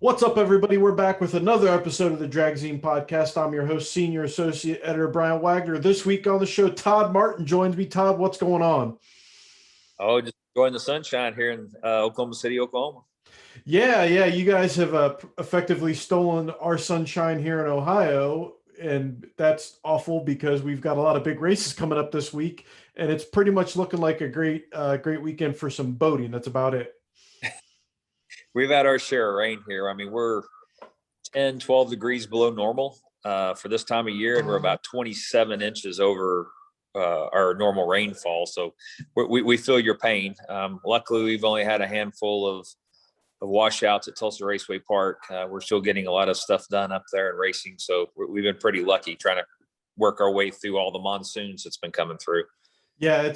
What's up, everybody? We're back with another episode of the Dragzine Podcast. I'm your host, Senior Associate Editor Brian Wagner. This week on the show, Todd Martin joins me. Todd, what's going on? Oh, just enjoying the sunshine here in Oklahoma City, Oklahoma. Yeah. You guys have effectively stolen our sunshine here in Ohio, and that's awful because we've got a lot of big races coming up this week, and it's pretty much looking like a great weekend for some boating. That's about it. We've had our share of rain here. I mean, we're 10, 12 degrees below normal for this time of year, and we're about 27 inches over our normal rainfall. So we feel your pain. Luckily, we've only had a handful of washouts at Tulsa Raceway Park. We're still getting a lot of stuff done up there and racing. So we've been pretty lucky trying to work our way through all the monsoons that's been coming through. Yeah,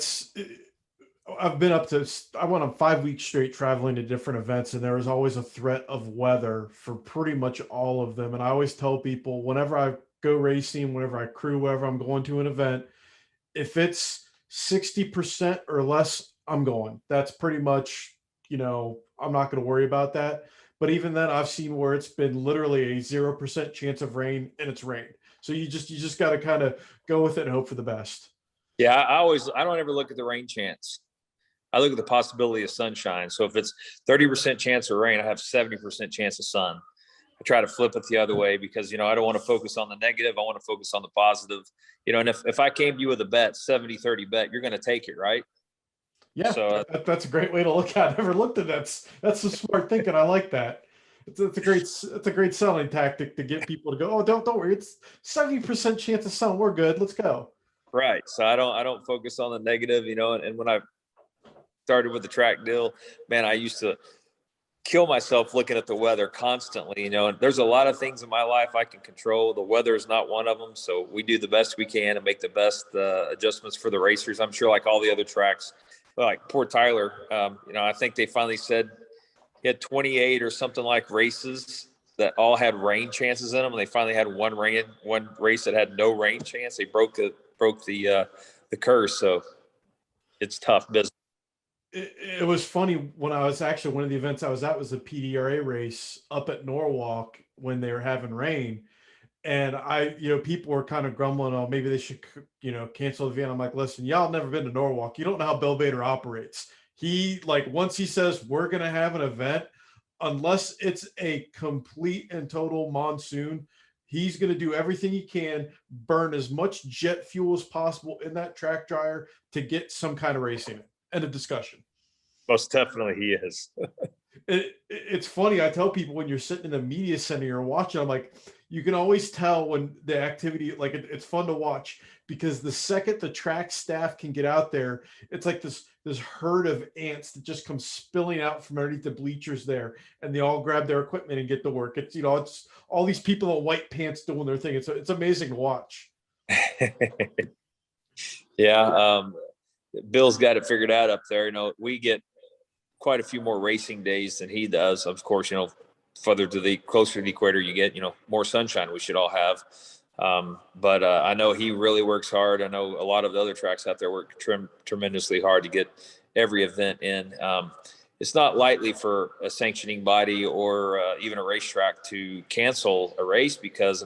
I went on 5 weeks straight traveling to different events, and there was always a threat of weather for pretty much all of them. And I always tell people, whenever I go racing, whenever I crew, wherever I'm going to an event, if it's 60% or less, I'm going. That's pretty much, I'm not going to worry about that. But even then, I've seen where it's been literally a 0% chance of rain, and it's rained. So you just got to kind of go with it and hope for the best. Yeah, I don't ever look at the rain chance. I look at the possibility of sunshine. So if it's 30% chance of rain, I have 70% chance of sun. I try to flip it the other way because, I don't want to focus on the negative. I want to focus on the positive. And if I came to you with a bet, 70-30 bet, you're going to take it, right? Yeah, so that's a great way to look at it. I never looked at that. That's the smart thinking. I like that. It's a great selling tactic to get people to go, oh, don't worry. It's 70% chance of sun. We're good. Let's go. Right. So I don't focus on the negative, and when I started with the track deal, man, I used to kill myself looking at the weather constantly, and there's a lot of things in my life I can control. The weather is not one of them. So we do the best we can and make the best adjustments for the racers. I'm sure like all the other tracks, like poor Tyler, I think they finally said he had 28 or something like races that all had rain chances in them. And they finally had one race that had no rain chance. They broke the curse. So it's tough business. It was funny when I was actually, one of the events I was at was the PDRA race up at Norwalk when they were having rain. And people were kind of grumbling, oh, maybe they should, cancel the event. I'm like, listen, y'all never been to Norwalk. You don't know how Bill Vader operates. Once he says we're going to have an event, unless it's a complete and total monsoon, he's going to do everything he can, burn as much jet fuel as possible in that track dryer to get some kind of racing. End of discussion. Most definitely he is. It's funny. I tell people when you're sitting in the media center, you're watching, I'm like, you can always tell when the activity, it's fun to watch because the second the track staff can get out there, it's like this herd of ants that just come spilling out from underneath the bleachers there, and they all grab their equipment and get to work. It's all these people in white pants doing their thing. It's amazing to watch. Yeah. Bill's got it figured out up there. We get quite a few more racing days than he does. Of course, closer to the equator you get, more sunshine we should all have. But I know he really works hard. I know a lot of the other tracks out there work tremendously hard to get every event in. It's not lightly for a sanctioning body or even a racetrack to cancel a race because,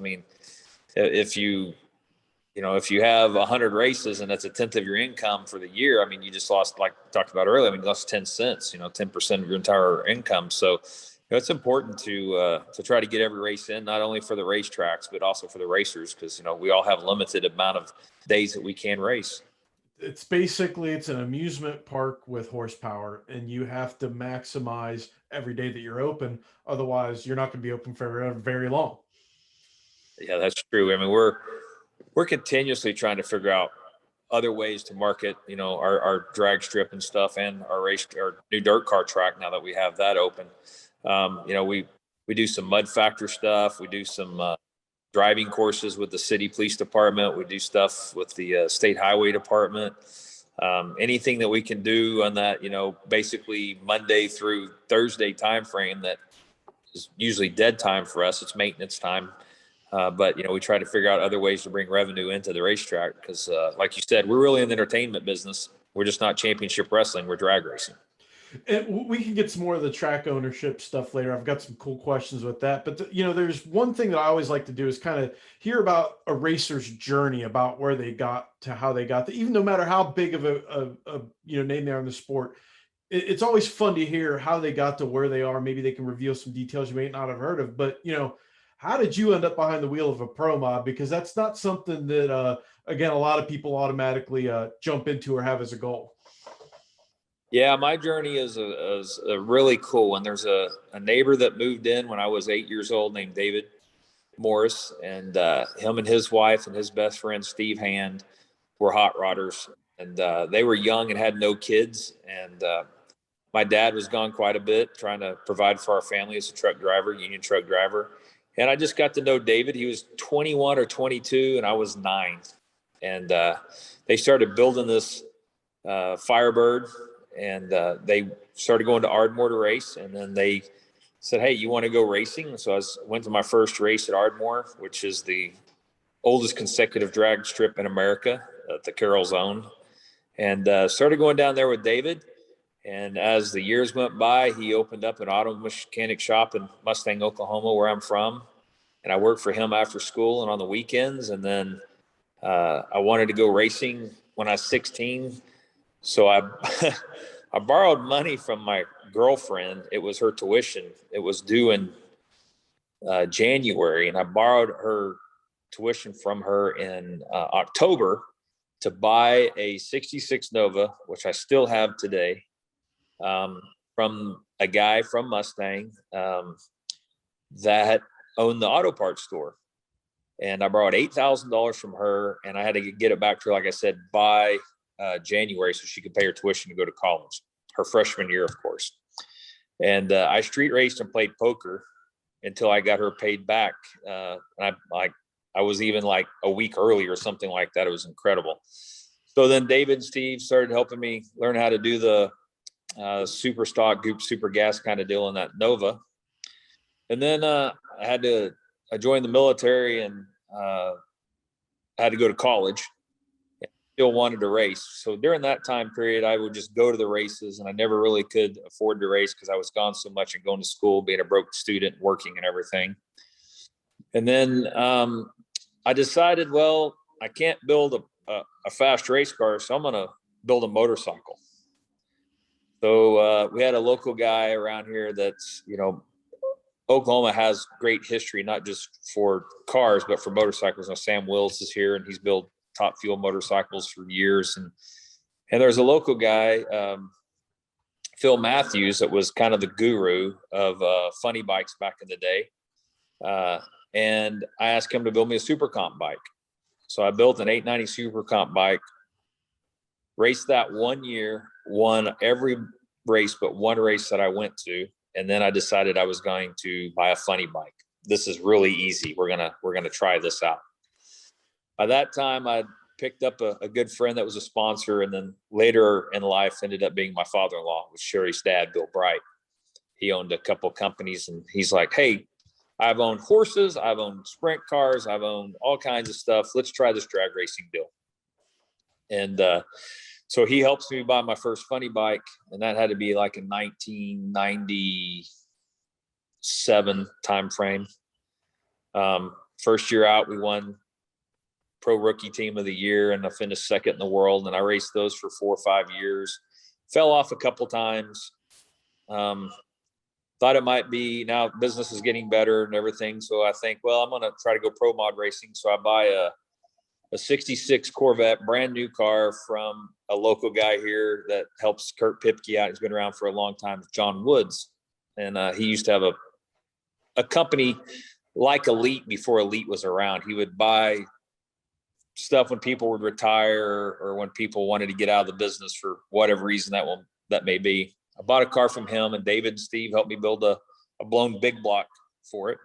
if you have 100 races and that's 1/10 of your income for the year, you just lost, like we talked about earlier, you lost 10 cents, 10% of your entire income. So it's important to try to get every race in, not only for the racetracks, but also for the racers, because, we all have a limited amount of days that we can race. It's an amusement park with horsepower, and you have to maximize every day that you're open. Otherwise, you're not going to be open for very long. Yeah, that's true. We're continuously trying to figure out other ways to market, our drag strip and stuff, and our new dirt car track now that we have that open. We do some mud factor stuff. We do some driving courses with the city police department. We do stuff with the state highway department. Anything that we can do on that, basically Monday through Thursday timeframe that is usually dead time for us. It's maintenance time. But we try to figure out other ways to bring revenue into the racetrack because, like you said, we're really in the entertainment business. We're just not championship wrestling. We're drag racing. And we can get some more of the track ownership stuff later. I've got some cool questions with that. But there's one thing that I always like to do is kind of hear about a racer's journey, about where they got to how they got to, even no matter how big of a name they are in the sport. It's always fun to hear how they got to where they are. Maybe they can reveal some details you may not have heard of. But how did you end up behind the wheel of a pro mod? Because that's not something that again, a lot of people automatically jump into or have as a goal. Yeah, my journey is a really cool one. There's a neighbor that moved in when I was 8 years old named David Morris, and him and his wife and his best friend Steve Hand were hot rodders, and they were young and had no kids. And my dad was gone quite a bit trying to provide for our family as a truck driver, union truck driver. And I just got to know David. He was 21 or 22 and I was 9. And they started building this Firebird, and they started going to Ardmore to race. And then they said, hey, you want to go racing? So I went to my first race at Ardmore, which is the oldest consecutive drag strip in America, the Carroll Zone. And started going down there with David. And as the years went by, he opened up an auto mechanic shop in Mustang, Oklahoma, where I'm from. And I worked for him after school and on the weekends. And then I wanted to go racing when I was 16. So I I borrowed money from my girlfriend. It was her tuition. It was due in January. And I borrowed her tuition from her in October to buy a 66 Nova, which I still have today, from a guy from Mustang that owned the auto parts store. And I borrowed $8,000 from her, and I had to get it back to her, like I said, by January, so she could pay her tuition to go to college, her freshman year, of course. And I street raced and played poker until I got her paid back. And I was even like a week early or something like that. It was incredible. So then David and Steve started helping me learn how to do the super stock, goop, super gas kind of deal in that Nova. And then I joined the military and I had to go to college. Still wanted to race. So during that time period, I would just go to the races, and I never really could afford to race because I was gone so much and going to school, being a broke student, working and everything. And then I decided, well, I can't build a fast race car, so I'm going to build a motorcycle. So we had a local guy around here that's, Oklahoma has great history, not just for cars, but for motorcycles. Now, Sam Wills is here, and he's built top fuel motorcycles for years. And there's a local guy, Phil Matthews, that was kind of the guru of funny bikes back in the day. And I asked him to build me a super comp bike. So I built an 890 super comp bike, raced that 1 year, won every race but one race that I went to. And then I decided I was going to buy a funny bike. This is really easy. We're gonna try this out. By that time, I picked up a good friend that was a sponsor, and then later in life ended up being my father-in-law, with Sherry's dad, Bill Bright. He owned a couple companies, and he's like, hey, I've owned horses, I've owned sprint cars, I've owned all kinds of stuff. Let's try this drag racing deal. And so he helps me buy my first funny bike, and that had to be like in 1997 timeframe. First year out, we won Pro Rookie Team of the Year, and I finished second in the world. And I raced those for 4 or 5 years. Fell off a couple times. Thought it might be, now business is getting better and everything. So I think, well, I'm going to try to go pro mod racing. So I buy a 66 Corvette, brand new car, from a local guy here that helps Kurt Pipke out. He's been around for a long time, John Woods. And he used to have a company like Elite before Elite was around. He would buy stuff when people would retire or when people wanted to get out of the business for whatever reason that may be. I bought a car from him, and David and Steve helped me build a blown big block for it.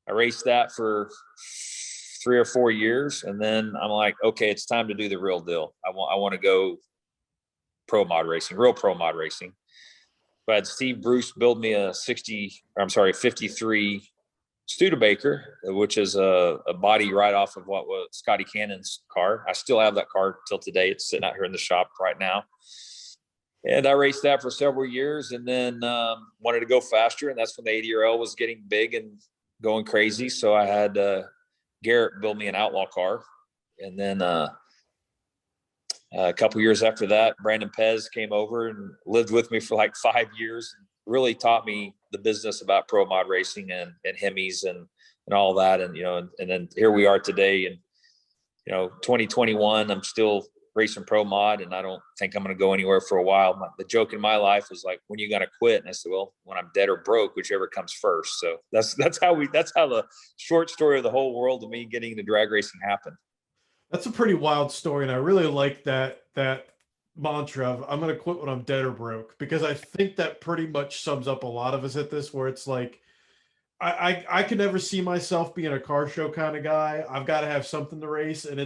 I raced that for 3 or 4 years, and then I'm like, okay, it's time to do the real deal. I want to go real pro mod racing. But I had Steve Bruce build me a 53 Studebaker, which is a body right off of what was Scotty Cannon's car. I still have that car till today. It's sitting out here in the shop right now. And I raced that for several years, and then wanted to go faster. And that's when the 80RL was getting big and going crazy. So I had Garrett build me an outlaw car. And then a couple years after that, Brandon Pez came over and lived with me for like 5 years and really taught me the business about pro mod racing and Hemis and all that. And, and then here we are today. And, 2021, I'm still racing pro mod, and I don't think I'm going to go anywhere for a while. The joke in my life is like, when are you going to quit? And I said, well, when I'm dead or broke, whichever comes first. So that's how the short story of the whole world of me getting into drag racing happened. That's a pretty wild story. And I really like that mantra of I'm going to quit when I'm dead or broke, because I think that pretty much sums up a lot of us at this, where it's like, I can never see myself being a car show kind of guy. I've got to have something to race. And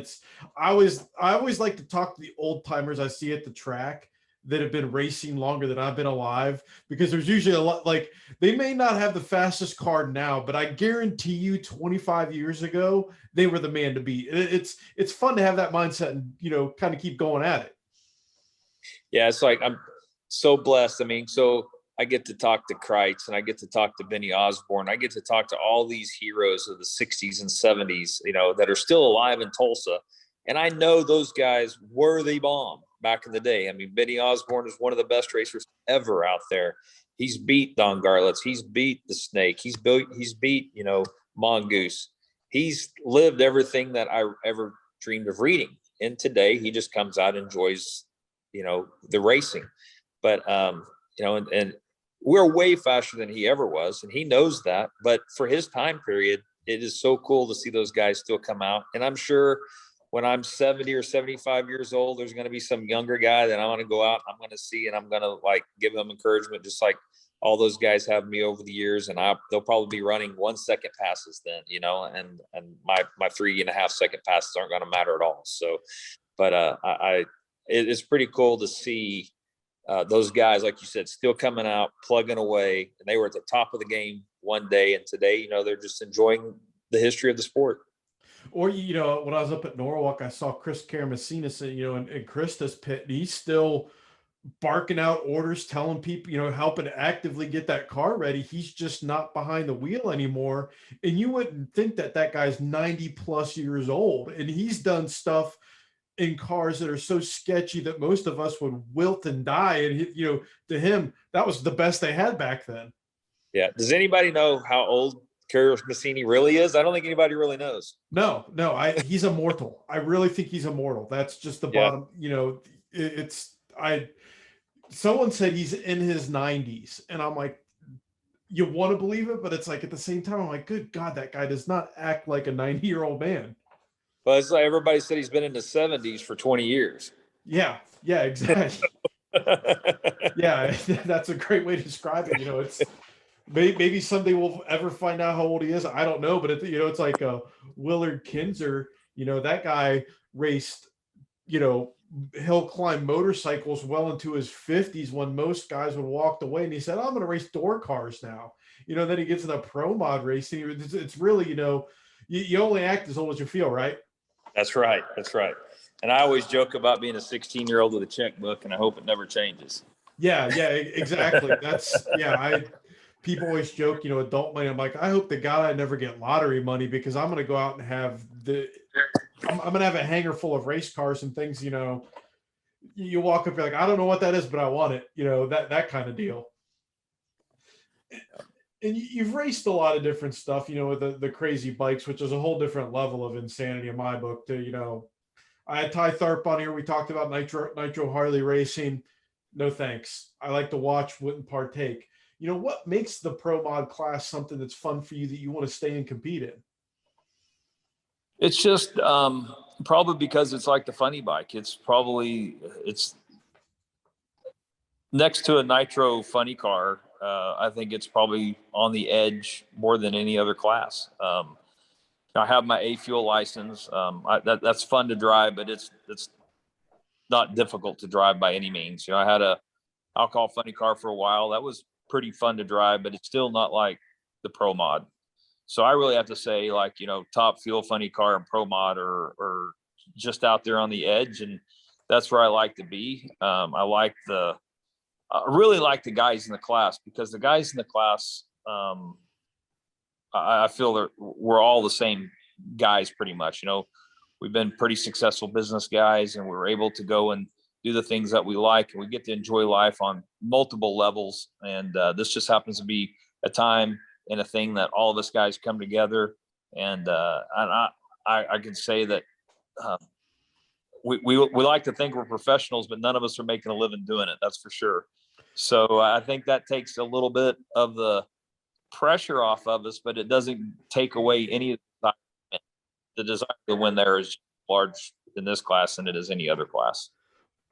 I always like to talk to the old timers I see at the track that have been racing longer than I've been alive, because there's usually a lot, like, they may not have the fastest car now, but I guarantee you 25 years ago, they were the man to beat. It's fun to have that mindset and, kind of keep going at it. Yeah. It's like, I'm so blessed. I mean, so I get to talk to Kreitz, and I get to talk to Benny Osborne. I get to talk to all these heroes of the 60s and 70s, that are still alive in Tulsa. And I know those guys were the bomb back in the day. I mean, Benny Osborne is one of the best racers ever out there. He's beat Don Garlitz. He's beat the Snake. He's beat, Mongoose. He's lived everything that I ever dreamed of reading. And today he just comes out and enjoys, the racing. But, and we're way faster than he ever was, and he knows that. But for his time period, it is so cool to see those guys still come out. And I'm sure when I'm 70 or 75 years old, there's going to be some younger guy that I want to go out, I'm going to see, and I'm going to give them encouragement, just like all those guys have me over the years. And they'll probably be running 1 second passes then, and my 3.5 second passes aren't going to matter at all. So, but it's pretty cool to see those guys, like you said, still coming out, plugging away, and they were at the top of the game one day, and today, they're just enjoying the history of the sport. Or, when I was up at Norwalk, I saw Chris Caramissina sitting, in Krista's pit, and he's still barking out orders, telling people, helping actively get that car ready. He's just not behind the wheel anymore. And you wouldn't think that guy's 90 plus years old, and he's done stuff in cars that are so sketchy that most of us would wilt and die. And, to him, that was the best they had back then. Yeah. Does anybody know how old Caramissina really is? I don't think anybody really knows. No, he's immortal. I really think he's immortal. That's just the bottom, someone said he's in his 90s, and I'm like, you want to believe it, but it's like, at the same time, I'm like, good God, that guy does not act like a 90-year-old man. Well, it's like everybody said he's been in the 70s for 20 years. Yeah, exactly. Yeah, that's a great way to describe it. It's maybe someday we'll ever find out how old he is. I don't know, but it's like Willard Kinzer. That guy raced, hill climb motorcycles well into his 50s when most guys would walk away. And he said, I'm going to race door cars now. Then he gets into pro mod racing. It's really, you only act as old as you feel, right? That's right. And I always joke about being a 16-year-old with a checkbook, and I hope it never changes. Yeah, exactly. People always joke, adult money. I'm like, I hope the guy never get lottery money, because I'm going to go out and have I'm going to have a hangar full of race cars and things. You walk up, you're like, I don't know what that is, but I want it. That kind of deal. And you've raced a lot of different stuff, with the crazy bikes, which is a whole different level of insanity in my book. I had Ty Tharp on here. We talked about Nitro Harley racing. No thanks. I like to watch, wouldn't partake. What makes the pro mod class something that's fun for you that you want to stay and compete in? It's just probably because it's like the funny bike. It's next to a nitro funny car. I think it's probably on the edge more than any other class. I have my A fuel license. That's fun to drive, but it's not difficult to drive by any means. I had a alcohol funny car for a while. That was pretty fun to drive, but it's still not like the pro mod. So I really have to say, top fuel funny car and pro mod are just out there on the edge, and that's where I like to be. I like the I really like the guys in the class, because the guys in the class, I feel that we're all the same guys pretty much. We've been pretty successful business guys, and we're able to go and do the things that we like, and we get to enjoy life on multiple levels. And this just happens to be a time and a thing that all of us guys come together. And I can say that we like to think we're professionals, but none of us are making a living doing it. That's for sure. So I think that takes a little bit of the pressure off of us, but it doesn't take away any of the desire to win. There is large in this class than it is any other class.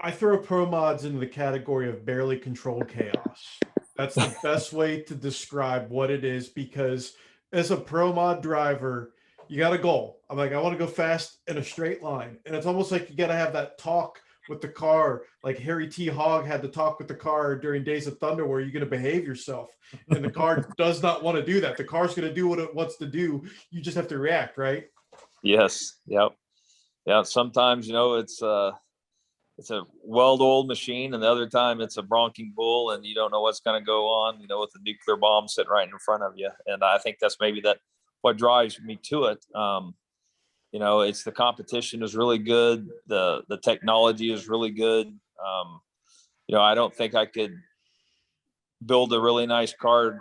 I throw pro mods into the category of barely controlled chaos. That's the best way to describe what it is, because as a pro mod driver, you got a goal. I'm like, I want to go fast in a straight line. And it's almost like you got to have that talk with the car, like Harry T. Hogg had to talk with the car during Days of Thunder, where you're going to behave yourself. And the car does not want to do that. The car's going to do what it wants to do. You just have to react, right? Yes. Yep. Yeah. Sometimes, it's a well-oiled machine, and the other time it's a bronking bull, and you don't know what's going to go on, with the nuclear bomb sitting right in front of you. And I think that's maybe what drives me to it. It's the competition is really good. The technology is really good. I don't think I could build a really nice car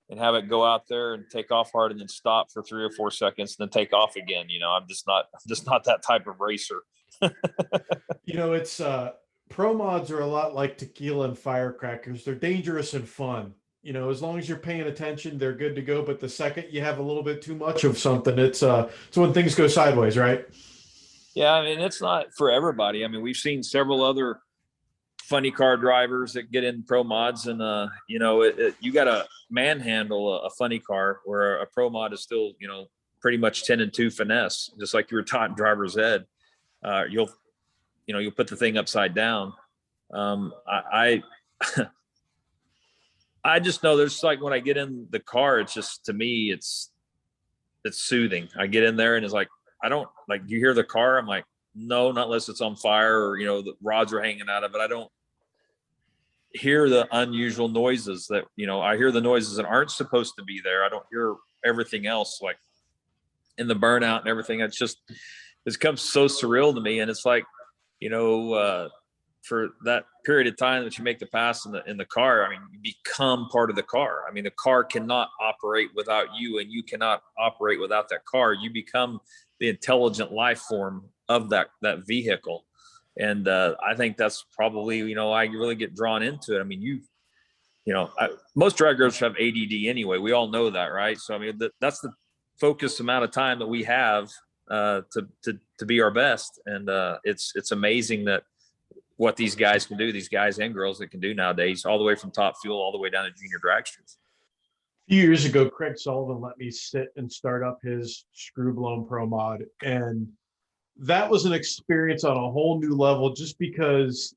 and have it go out there and take off hard and then stop for 3 or 4 seconds and then take off again. I'm just not that type of racer. It's pro mods are a lot like tequila and firecrackers. They're dangerous and fun. As long as you're paying attention, they're good to go. But the second you have a little bit too much of something, it's when things go sideways, right? Yeah, I mean, it's not for everybody. I mean, we've seen several other funny car drivers that get in pro mods, and you got to manhandle a funny car, where a pro mod is still pretty much 10 and 2 finesse, just like you were taught in driver's ed. You'll put the thing upside down. I just know there's, like, when I get in the car, it's just, to me, it's soothing. I get in there and it's like, I don't, like, you hear the car, I'm like, no, not unless it's on fire or, the rods are hanging out of it. I don't hear the unusual noises that, I hear the noises that aren't supposed to be there. I don't hear everything else, like in the burnout and everything. It's become so surreal to me. And it's like, for that period of time that you make the pass in the car, I mean, you become part of the car. I mean, the car cannot operate without you, and you cannot operate without that car. You become the intelligent life form of that vehicle. And I think that's probably, I really get drawn into it. I mean, most drivers have ADD anyway. We all know that, right? So, I mean, that's the focused amount of time that we have to be our best. And it's amazing that what these guys can do, these guys and girls that can do nowadays, all the way from Top Fuel all the way down to junior dragsters. A few years ago, Craig Sullivan let me sit and start up his screw blown pro mod, and that was an experience on a whole new level, just because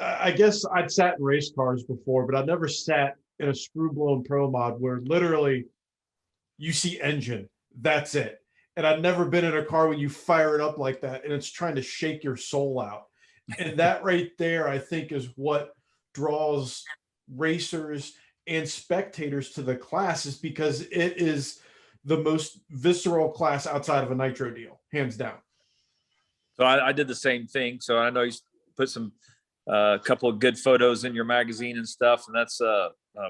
I guess I'd sat in race cars before, but I'd never sat in a screw blown pro mod where literally you see engine, that's it. And I'd never been in a car when you fire it up like that and it's trying to shake your soul out. And that right there, I think, is what draws racers and spectators to the class, is because it is the most visceral class outside of a nitro deal, hands down. So I did the same thing. So I know you put some couple of good photos in your magazine and stuff. And that's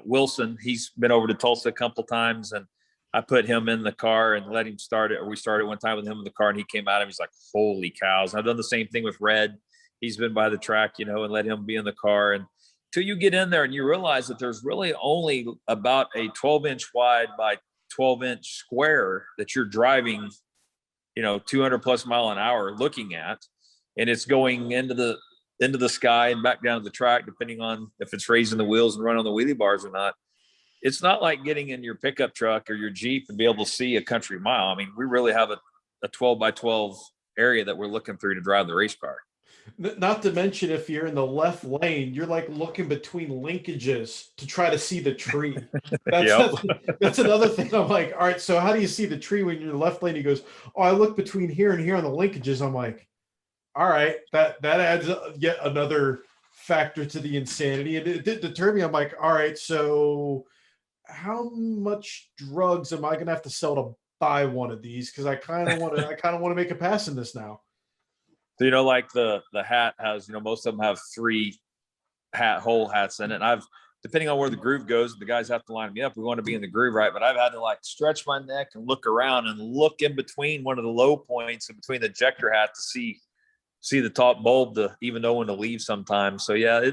Wilson. He's been over to Tulsa a couple times, and I put him in the car and let him start it. Or we started one time with him in the car, and he came out and he's like, holy cows. And I've done the same thing with Red. He's been by the track, and let him be in the car. And till you get in there and you realize that there's really only about a 12-inch wide by 12-inch square that you're driving, 200 plus mile an hour looking at, and it's going into the sky and back down to the track, depending on if it's raising the wheels and running on the wheelie bars or not. It's not like getting in your pickup truck or your Jeep and be able to see a country mile. I mean, we really have a 12 by 12 area that we're looking through to drive the race car. Not to mention, if you're in the left lane, you're like looking between linkages to try to see the tree. That's another thing. I'm like, all right, so how do you see the tree when you're in the left lane? He goes, oh, I look between here and here on the linkages. I'm like, all right, that adds yet another factor to the insanity. And it did deter me. I'm like, all right, so how much drugs am I gonna have to sell to buy one of these? Because I kind of want to make a pass in this now. So, like the hat has, most of them have 3 whole hats in it. And depending on where the groove goes, the guys have to line me up. We want to be in the groove, right? But I've had to like stretch my neck and look around and look in between one of the low points and between the ejector hat to see the top bulb to even know when to leave sometimes. So yeah,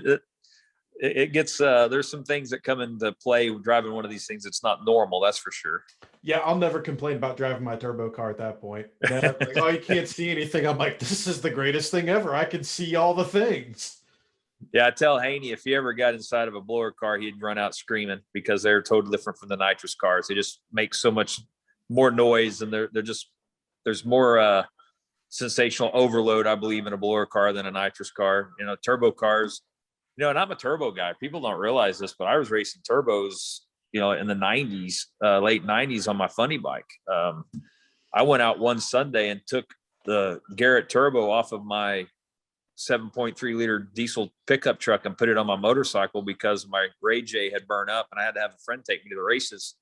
it gets, there's some things that come into play with driving one of these things. It's not normal. That's for sure. Yeah. I'll never complain about driving my turbo car at that point. Like, oh, you can't see anything. I'm like, this is the greatest thing ever. I can see all the things. Yeah, I tell Haney if he ever got inside of a blower car, he'd run out screaming because they're totally different from the nitrous cars. They just make so much more noise, and there's more sensational overload, I believe, in a blower car than a nitrous car. Turbo cars. And I'm a turbo guy. People don't realize this, but I was racing turbos, in the 90s, late 90s on my funny bike. I went out one Sunday and took the Garrett turbo off of my 7.3 liter diesel pickup truck and put it on my motorcycle because my Ray J had burned up and I had to have a friend take me to the races.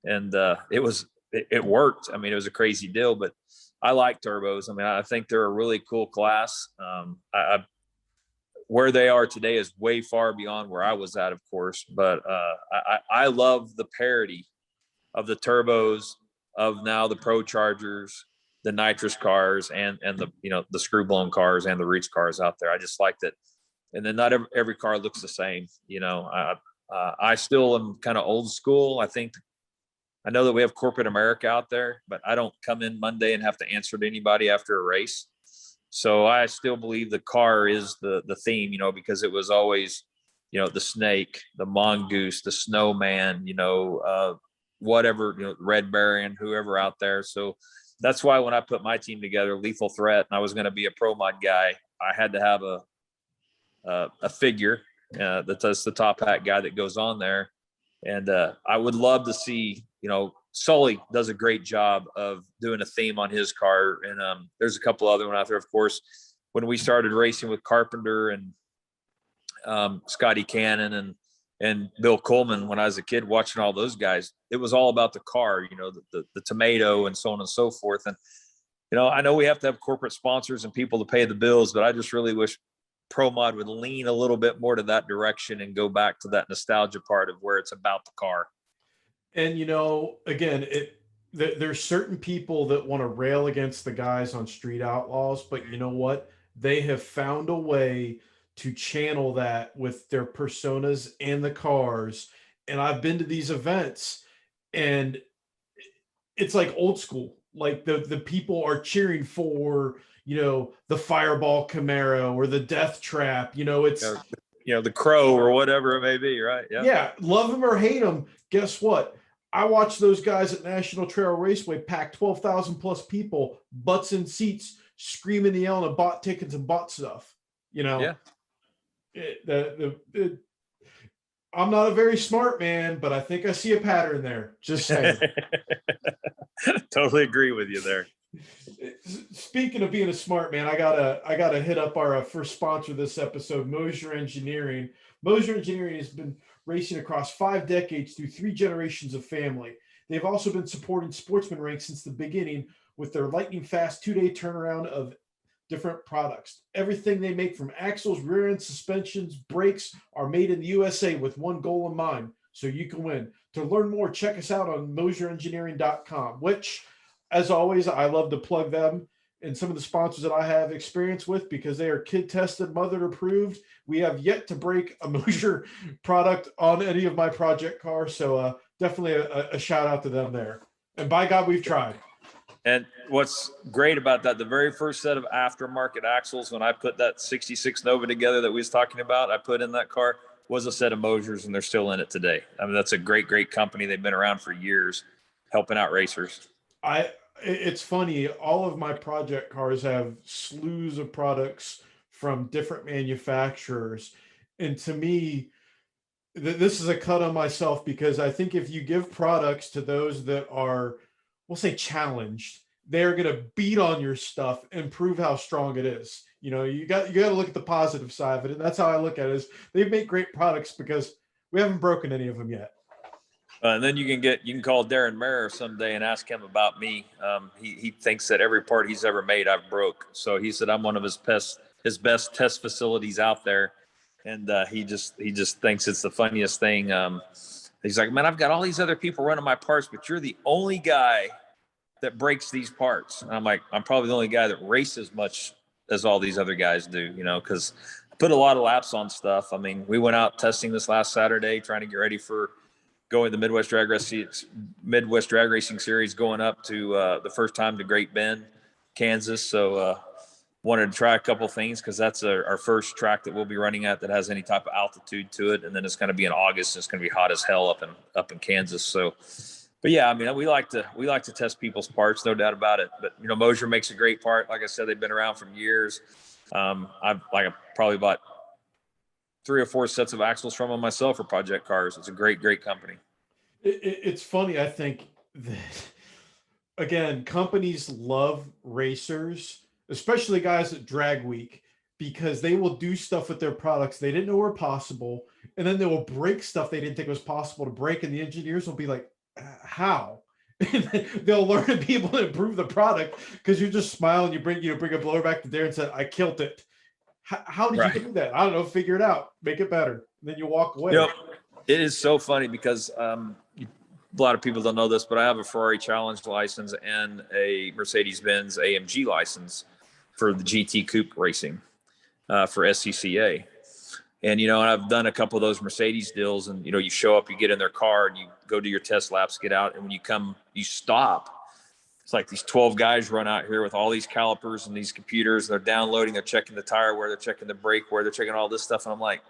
And it worked. I mean, it was a crazy deal, but I like turbos. I mean, I think they're a really cool class. Where they are today is way far beyond where I was at, of course, but I love the parity of the turbos, of now the Pro Chargers, the nitrous cars, and the the screw blown cars and the reach cars out there. I just like that. And then not every car looks the same. I still am kind of old school. I know that we have corporate America out there, but I don't come in Monday and have to answer to anybody after a race. So I still believe the car is the theme, because it was always, the snake, the mongoose, the snowman, whatever, Red Baron, whoever out there. So that's why when I put my team together, Lethal Threat, and I was going to be a pro mod guy, I had to have a figure that's the top hat guy that goes on there. And I would love to see, Sully does a great job of doing a theme on his car. And there's a couple other ones out there, of course. When we started racing with Carpenter and Scotty Cannon and Bill Coleman, when I was a kid watching all those guys, it was all about the car, the tomato and so on and so forth. And, I know we have to have corporate sponsors and people to pay the bills, but I just really wish Pro Mod would lean a little bit more to that direction and go back to that nostalgia part of where it's about the car. And, again, there's certain people that want to rail against the guys on Street Outlaws, but you know what? They have found a way to channel that with their personas and the cars. And I've been to these events and it's like old school. Like the people are cheering for, the Fireball Camaro or the Death Trap, it's, the Crow or whatever it may be. Right. Yeah. Yeah. Love them or hate them. Guess what? I watched those guys at National Trail Raceway pack 12,000 plus people, butts in seats, screaming, yelling, and bought tickets and bought stuff. Yeah. I'm not a very smart man, but I think I see a pattern there. Just saying. Totally agree with you there. Speaking of being a smart man, I gotta hit up our first sponsor this episode, Moser Engineering. Moser Engineering has been racing across 5 decades through 3 generations of family. They've also been supporting sportsman ranks since the beginning with their lightning fast 2-day turnaround of different products. Everything they make, from axles, rear end suspensions, brakes, are made in the USA with one goal in mind, so you can win. To learn more, check us out on moserengineering.com, which, as always, I love to plug them and some of the sponsors that I have experience with because they are kid tested, mother approved. We have yet to break a Moser product on any of my project cars. So definitely a shout out to them there. And by God, we've tried. And what's great about that, the very first set of aftermarket axles, when I put that 66 Nova together that we was talking about, I put in that car, was a set of Mosers, and they're still in it today. I mean, that's a great, great company. They've been around for years helping out racers. It's funny. All of my project cars have slews of products from different manufacturers. And to me, this is a cut on myself because I think if you give products to those that are, we'll say, challenged, they're going to beat on your stuff and prove how strong it is. You got to look at the positive side of it. And that's how I look at it is they make great products because we haven't broken any of them yet. And then you can call Darren Mayer someday and ask him about me. He thinks that every part he's ever made I've broke. So he said I'm one of his best test facilities out there, and he just thinks it's the funniest thing. He's like, man, I've got all these other people running my parts, but you're the only guy that breaks these parts. And I'm like, I'm probably the only guy that races much as all these other guys do, because I put a lot of laps on stuff. I mean, we went out testing this last Saturday, trying to get ready for going the Midwest Drag Racing Series, going up to the first time to Great Bend, Kansas. So wanted to try a couple things because that's our first track that we'll be running at that has any type of altitude to it. And then it's going to be in August. And it's going to be hot as hell up in Kansas. So, but yeah, I mean, we like to test people's parts, no doubt about it. But Moser makes a great part. Like I said, they've been around for years. I've probably bought 3 or 4 sets of axles from them myself for project cars. It's a great company. It's funny. I think that, again, companies love racers, especially guys at Drag Week, because they will do stuff with their products they didn't know were possible. And then they will break stuff they didn't think was possible to break. And the engineers will be like, how? And they'll learn to be able to improve the product because you just smile and you bring a blower back to there and said, I killed it. How did you do that? I don't know. Figure it out. Make it better. And then you walk away. It is so funny because a lot of people don't know this, but I have a Ferrari Challenge license and a Mercedes-Benz AMG license for the GT Coupe racing for SCCA. And, I've done a couple of those Mercedes deals and, you show up, you get in their car and you go do your test laps, get out. And when you come, you stop. It's like these 12 guys run out here with all these calipers and these computers. They're downloading, they're checking the tire wear, they're checking the brake wear, they're checking all this stuff. And I'm like,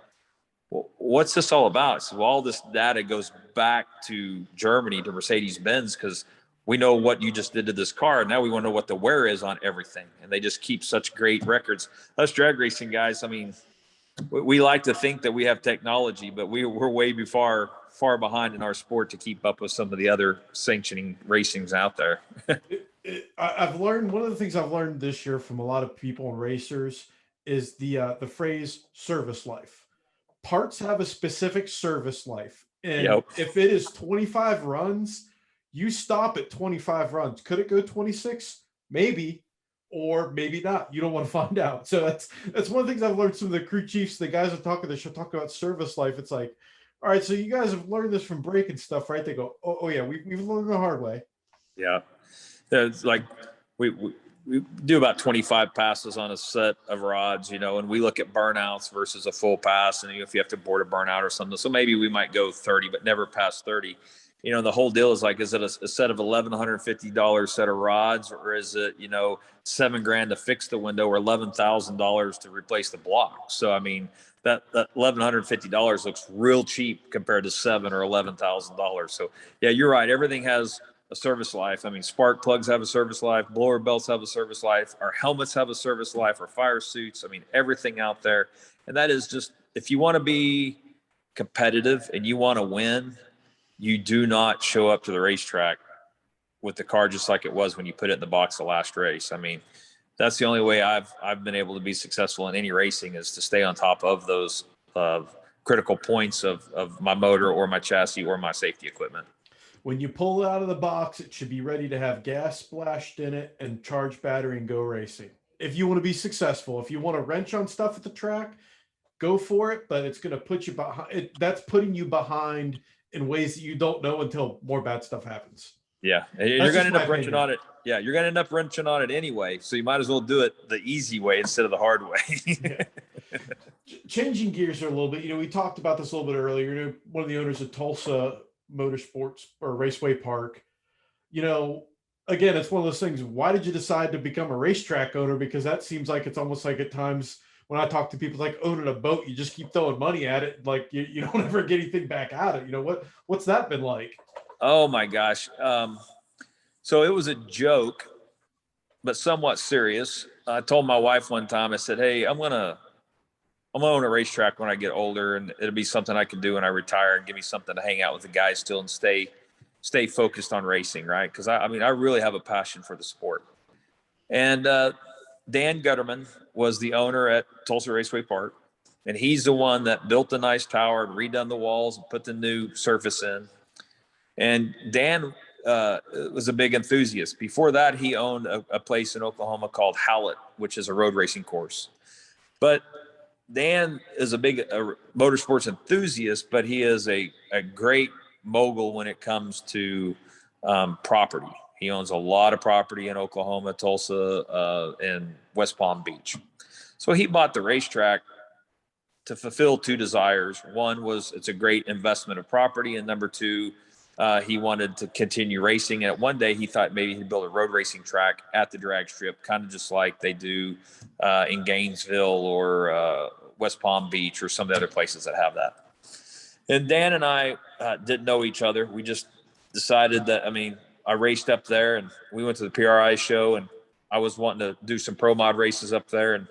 well, what's this all about? So all this data goes back to Germany, to Mercedes-Benz, because we know what you just did to this car. Now we want to know what the wear is on everything. And they just keep such great records. Us drag racing guys, I mean, we like to think that we have technology, but we're way far behind in our sport to keep up with some of the other sanctioning racings out there. I've learned, one of the things I've learned this year from a lot of people and racers is the phrase service life. Parts have a specific service life. And if it is 25 runs, you stop at 25 runs. Could it go 26? Maybe. Or maybe not. You don't want to find out. So that's one of the things I've learned. Some of the crew chiefs, the guys that talk at the show, talk about service life. It's like, all right, so you guys have learned this from braking stuff, right? They go, oh yeah, we've learned the hard way. Yeah, it's like we do about 25 passes on a set of rods, and we look at burnouts versus a full pass, and if you have to board a burnout or something, so maybe we might go 30, but never past 30. The whole deal is like, is it a set of $1,150 set of rods, or is it, $7,000 to fix the window or $11,000 to replace the block? So, I mean, that $1,150 looks real cheap compared to $7,000 or $11,000. So yeah, you're right. Everything has a service life. I mean, spark plugs have a service life, blower belts have a service life, our helmets have a service life, our fire suits. I mean, everything out there. And that is just, if you want to be competitive and you want to win, you do not show up to the racetrack with the car just like it was when you put it in the box the last race. I mean, that's the only way I've been able to be successful in any racing, is to stay on top of those critical points of my motor or my chassis or my safety equipment. When you pull it out of the box, it should be ready to have gas splashed in it and charge battery and go racing. If you want to be successful, if you want to wrench on stuff at the track, go for it, but it's going to put you behind. That's putting you behind in ways that you don't know until more bad stuff happens. Yeah. You're going to end up wrenching on it. Yeah. You're going to end up wrenching on it anyway. So you might as well do it the easy way instead of the hard way. Yeah. Changing gears here a little bit. We talked about this a little bit earlier. One of the owners of Tulsa Motorsports or Raceway Park, again, it's one of those things. Why did you decide to become a racetrack owner? Because that seems like it's almost like at times when I talk to people, like owning a boat, you just keep throwing money at it. Like you don't ever get anything back out of it. What's that been like? Oh my gosh. So it was a joke, but somewhat serious. I told my wife one time, I said, hey, I'm going to own a racetrack when I get older, and it'll be something I can do when I retire and give me something to hang out with the guys still and stay focused on racing. Right. Cause I really have a passion for the sport. And, Dan Gutterman, was the owner at Tulsa Raceway Park, and he's the one that built the nice tower and redone the walls and put the new surface in. And Dan was a big enthusiast. Before that, he owned a place in Oklahoma called Howlett, which is a road racing course. But Dan is a big motorsports enthusiast, but he is a great mogul when it comes to property. He owns a lot of property in Oklahoma, Tulsa, and West Palm Beach. So he bought the racetrack to fulfill two desires. One was it's a great investment of property, and number two, he wanted to continue racing. And one day he thought maybe he'd build a road racing track at the drag strip, kind of just like they do in Gainesville or West Palm Beach or some of the other places that have that. And Dan and I didn't know each other. We just decided that, I raced up there and we went to the PRI show, and I was wanting to do some pro mod races up there, and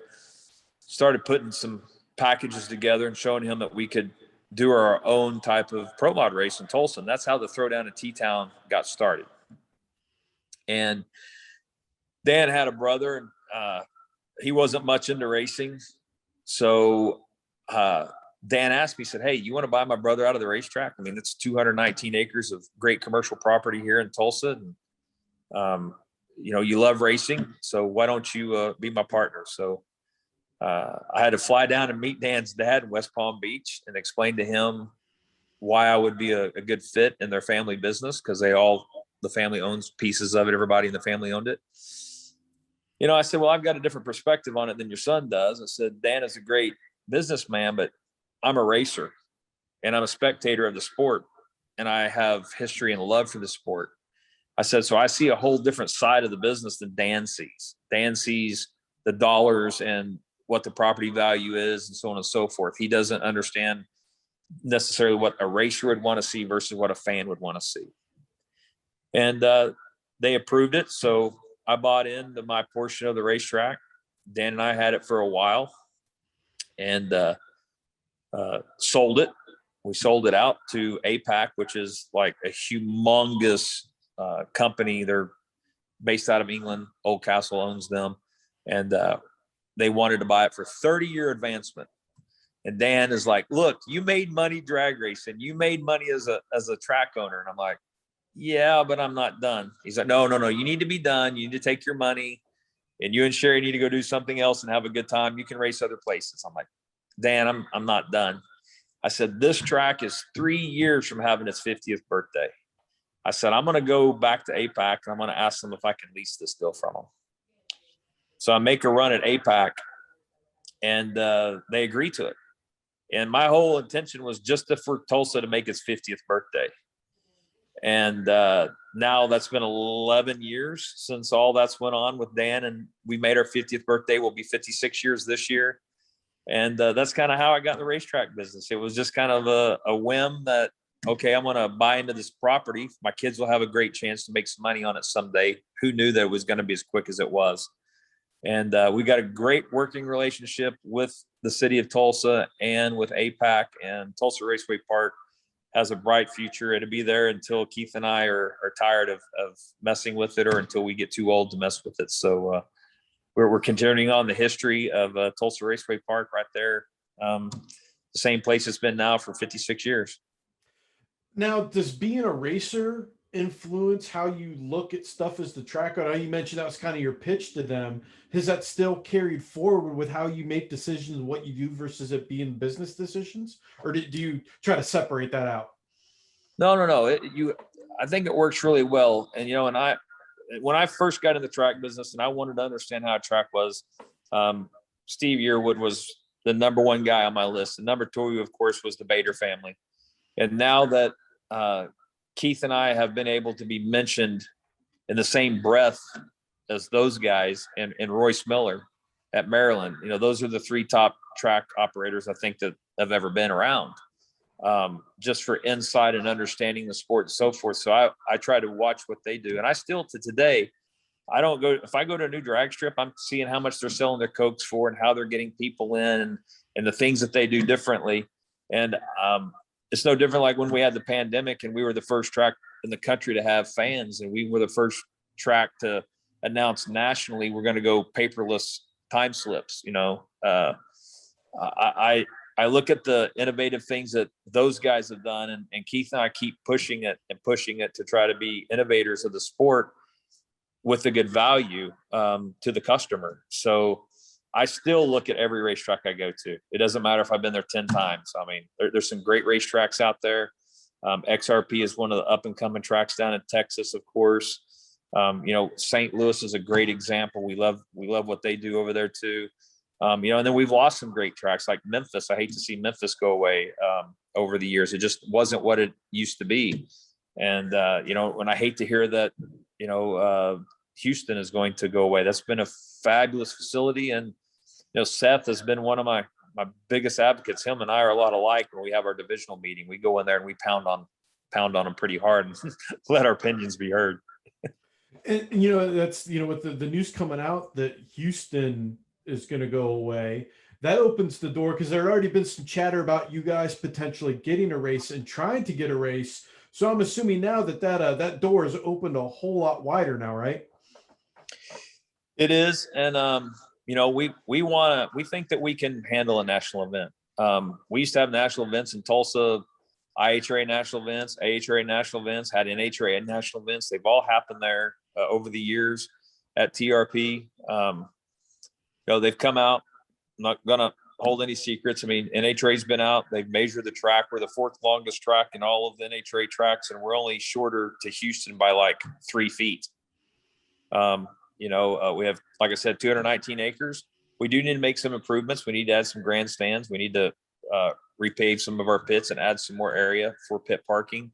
started putting some packages together and showing him that we could do our own type of pro mod race in Tulsa. And that's how the Throwdown in T-Town got started. And Dan had a brother, and he wasn't much into racing. So Dan asked me, he said, "Hey, you want to buy my brother out of the racetrack? It's 219 acres of great commercial property here in Tulsa. And, you love racing. So why don't you be my partner?" So I had to fly down and meet Dan's dad in West Palm Beach and explain to him why I would be a good fit in their family business, because the family owns pieces of it. Everybody in the family owned it. I said, "Well, I've got a different perspective on it than your son does." I said, "Dan is a great businessman, but I'm a racer and I'm a spectator of the sport, and I have history and love for the sport." I said, "So I see a whole different side of the business than Dan sees. Dan sees the dollars and what the property value is and so on and so forth. He doesn't understand necessarily what a racer would want to see versus what a fan would want to see." And they approved it. So I bought into my portion of the racetrack. Dan and I had it for a while, and sold it. We sold it out to APAC, which is like a humongous company. They're based out of England. Oldcastle owns them. And they wanted to buy it for 30-year advancement. And Dan is like, "Look, you made money drag racing. You made money as a track owner." And I'm like, "Yeah, but I'm not done." He's like, No. You need to be done. You need to take your money, and you and Sherry need to go do something else and have a good time. You can race other places. I'm like, "Dan, I'm not done." I said, "This track is 3 years from having its 50th birthday." I said, "I'm going to go back to APAC and I'm going to ask them if I can lease this deal from them." So I make a run at APAC, and they agree to it. And my whole intention was just for Tulsa to make its 50th birthday. And now that's been 11 years since all that's went on with Dan, and we made our 50th birthday. We'll be 56 years this year. And that's kind of how I got in the racetrack business. It was just kind of a whim that, okay, I'm going to buy into this property. My kids will have a great chance to make some money on it someday. Who knew that it was going to be as quick as it was? And we got a great working relationship with the city of Tulsa and with APAC, and Tulsa Raceway Park has a bright future. It'll be there until Keith and I are tired of messing with it, or until we get too old to mess with it. So we're continuing on the history of Tulsa Raceway Park right there. The same place it's been now for 56 years. Now, does being a racer influence how you look at stuff as the track owner? You mentioned that was kind of your pitch to them. Has that still carried forward with how you make decisions, what you do versus it being business decisions? Or do you try to separate that out? No. I think it works really well. And, when I first got in the track business and I wanted to understand how a track was, Steve Yearwood was the number one guy on my list. And number two, of course, was the Vader family. And now that Keith and I have been able to be mentioned in the same breath as those guys and Royce Miller at Maryland, those are the three top track operators I think that have ever been around, just for insight and understanding the sport and so forth. So I try to watch what they do. And I still, to today, if I go to a new drag strip, I'm seeing how much they're selling their Cokes for and how they're getting people in and the things that they do differently. And it's no different like when we had the pandemic and we were the first track in the country to have fans, and we were the first track to announce nationally we're going to go paperless time slips. I look at the innovative things that those guys have done, and Keith and I keep pushing it to try to be innovators of the sport with a good value to the customer. So I still look at every racetrack I go to. It doesn't matter if I've been there 10 times. I mean, there's some great racetracks out there. XRP is one of the up and coming tracks down in Texas, of course. St. Louis is a great example. We love what they do over there too. And then we've lost some great tracks like Memphis. I hate to see Memphis go away over the years. It just wasn't what it used to be. And, when I hate to hear that, Houston is going to go away. That's been a fabulous facility. And, Seth has been one of my biggest advocates. Him and I are a lot alike. When we have our divisional meeting, we go in there and we pound on them pretty hard and let our opinions be heard. And that's, with the news coming out that Houston is going to go away, that opens the door, because there had already been some chatter about you guys potentially getting a race and trying to get a race. So I'm assuming now that door is opened a whole lot wider now, right? It is. And, we think that we can handle a national event. We used to have national events in Tulsa, IHRA national events, AHRA national events, had NHRA national events. They've all happened there over the years at TRP. They've come out. I'm not going to hold any secrets. I mean, NHRA's been out. They've measured the track. We're the fourth longest track in all of the NHRA tracks, and we're only shorter to Houston by like 3 feet. We have, like I said, 219 acres. We do need to make some improvements. We need to add some grandstands. We need to repave some of our pits and add some more area for pit parking.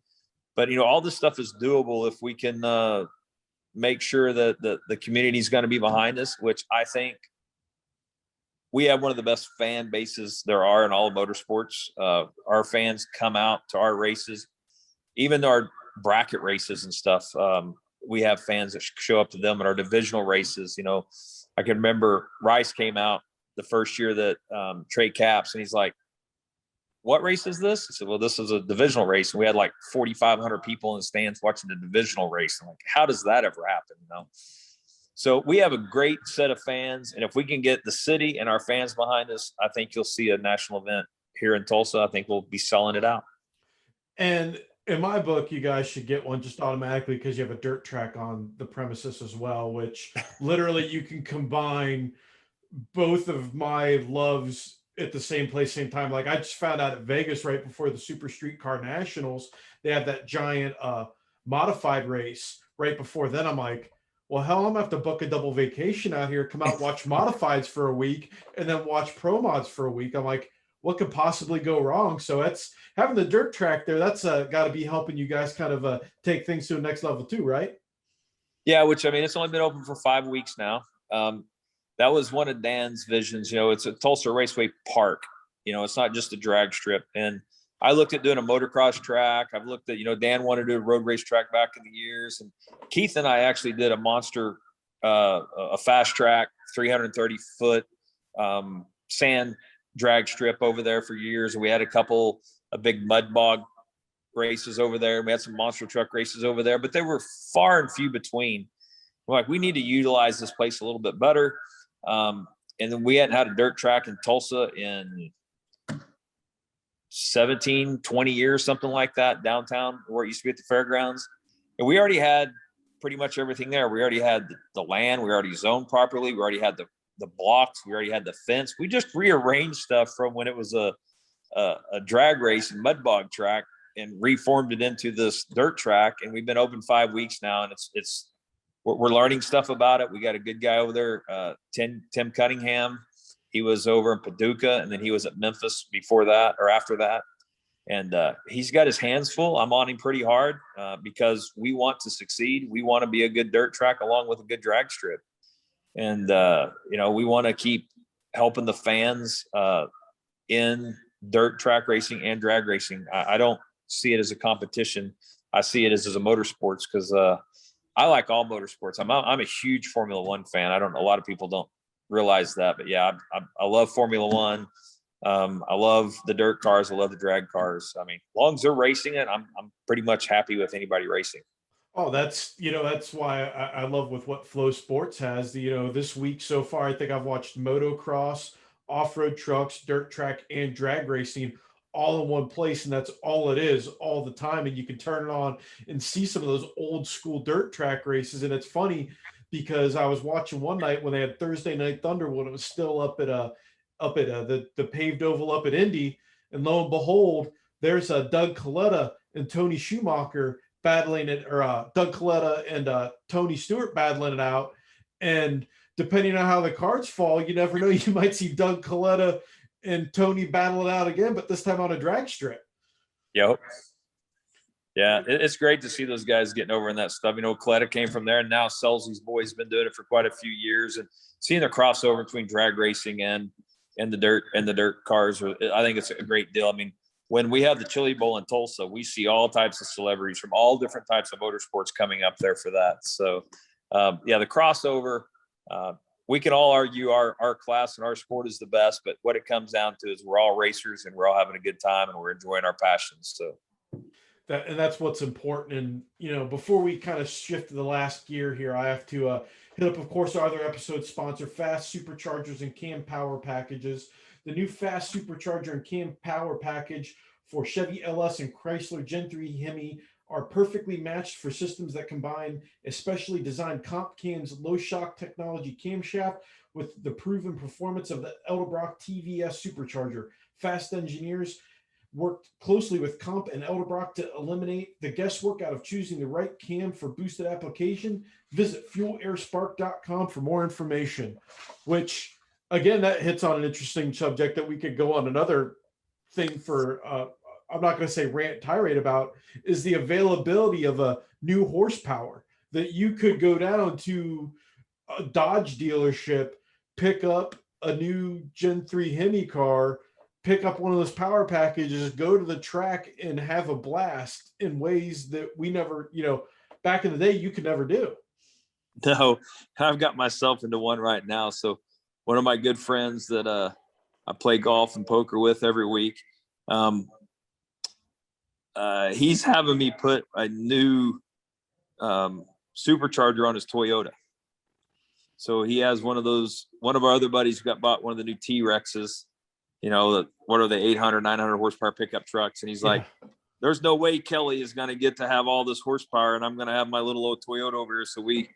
But, all this stuff is doable if we can make sure that the community is going to be behind us, which I think we have one of the best fan bases there are in all of motorsports. Our fans come out to our races, even our bracket races and stuff. We have fans that show up to them at our divisional races. I can remember Rice came out the first year that Trey caps, and he's like, "What race is this?" I said, "Well, this is a divisional race." And we had like 4,500 people in the stands watching the divisional race. I'm like, how does that ever happen? So we have a great set of fans. And if we can get the city and our fans behind us, I think you'll see a national event here in Tulsa. I think we'll be selling it out. And in my book, you guys should get one just automatically, because you have a dirt track on the premises as well, which literally you can combine both of my loves at the same place, same time. Like, I just found out at Vegas right before the Super Streetcar Nationals, they have that giant modified race right before then. I'm like, well, hell, I'm gonna have to book a double vacation out here, come out, watch modifieds for a week, and then watch pro mods for a week. I'm like, what could possibly go wrong? So that's having the dirt track there. That's got to be helping you guys kind of take things to the next level too, right? Yeah, which, I mean, it's only been open for 5 weeks now. That was one of Dan's visions. It's a Tulsa Raceway Park. It's not just a drag strip. And I looked at doing a motocross track. I've looked at, Dan wanted to do a road race track back in the years. And Keith and I actually did a monster, a fast track, 330-foot sand drag strip over there for years. We had a couple of big mud bog races over there. We had some monster truck races over there, but they were far and few between. We're like, we need to utilize this place a little bit better. And then we hadn't had a dirt track in Tulsa in 17, 20 years, something like that, downtown where it used to be at the fairgrounds. And we already had pretty much everything there. We already had the land. We already zoned properly. We already had the blocks. We already had the fence. We just rearranged stuff from when it was a drag race and mud bog track and reformed it into this dirt track. And we've been open 5 weeks now, and we're learning stuff about it. We got a good guy over there, Tim Cunningham. He was over in Paducah, and then he was at Memphis before that or after that. And he's got his hands full. I'm on him pretty hard because we want to succeed. We want to be a good dirt track along with a good drag strip. And, we want to keep helping the fans in dirt track racing and drag racing. I don't see it as a competition. I see it as a motorsports, because I like all motorsports. I'm a huge Formula One fan. A lot of people don't realize that, but yeah, I love Formula One. I love the dirt cars. I love the drag cars. I mean, as long as they're racing it, I'm pretty much happy with anybody racing. Oh, that's why I love with what Flow Sports has. This week so far, I think I've watched motocross, off-road trucks, dirt track, and drag racing all in one place, and that's all it is all the time. And you can turn it on and see some of those old school dirt track races. And it's funny because I was watching one night when they had Thursday Night Thunder when it was still up at the paved oval up at Indy, and lo and behold, there's Doug Coletta and Tony Schumacher battling it, or Doug Coletta and Tony Stewart battling it out. And depending on how the cards fall, you never know. You might see Doug Coletta and Tony battle it out again, but this time on a drag strip. Yep. Yeah, it's great to see those guys getting over in that stuff. Coletta came from there, and now Selzy's boys been doing it for quite a few years, and seeing the crossover between drag racing and the dirt cars, I think it's a great deal. I mean, when we have the Chili Bowl in Tulsa, we see all types of celebrities from all different types of motorsports coming up there for that. So, the crossover, we can all argue our class and our sport is the best, but what it comes down to is we're all racers and we're all having a good time and we're enjoying our passions. So That's what's important. And before we kind of shift to the last gear here, I have to hit up, of course, our other episode sponsor, Fast Superchargers and Cam Power Packages. The new Fast Supercharger and Cam Power Package for Chevy LS and Chrysler Gen 3 Hemi are perfectly matched for systems that combine especially designed comp cam's low shock technology camshaft with the proven performance of the Edelbrock TVS Supercharger. Fast engineers worked closely with Comp and Edelbrock to eliminate the guesswork out of choosing the right cam for boosted application. Visit fuelairspark.com for more information, which, again, that hits on an interesting subject that we could go on another thing for, I'm not going to say rant tirade about, is the availability of a new horsepower that you could go down to a Dodge dealership, pick up a new Gen 3 Hemi car, pick up one of those power packages, go to the track and have a blast in ways that we never, back in the day, you could never do. No, I've got myself into one right now. So one of my good friends that I play golf and poker with every week, he's having me put a new supercharger on his Toyota. So he has one of our other buddies bought one of the new T-Rexes, what are they, 800, 900 horsepower pickup trucks. And he's like, there's no way Kelly is going to get to have all this horsepower and I'm going to have my little old Toyota over here. So we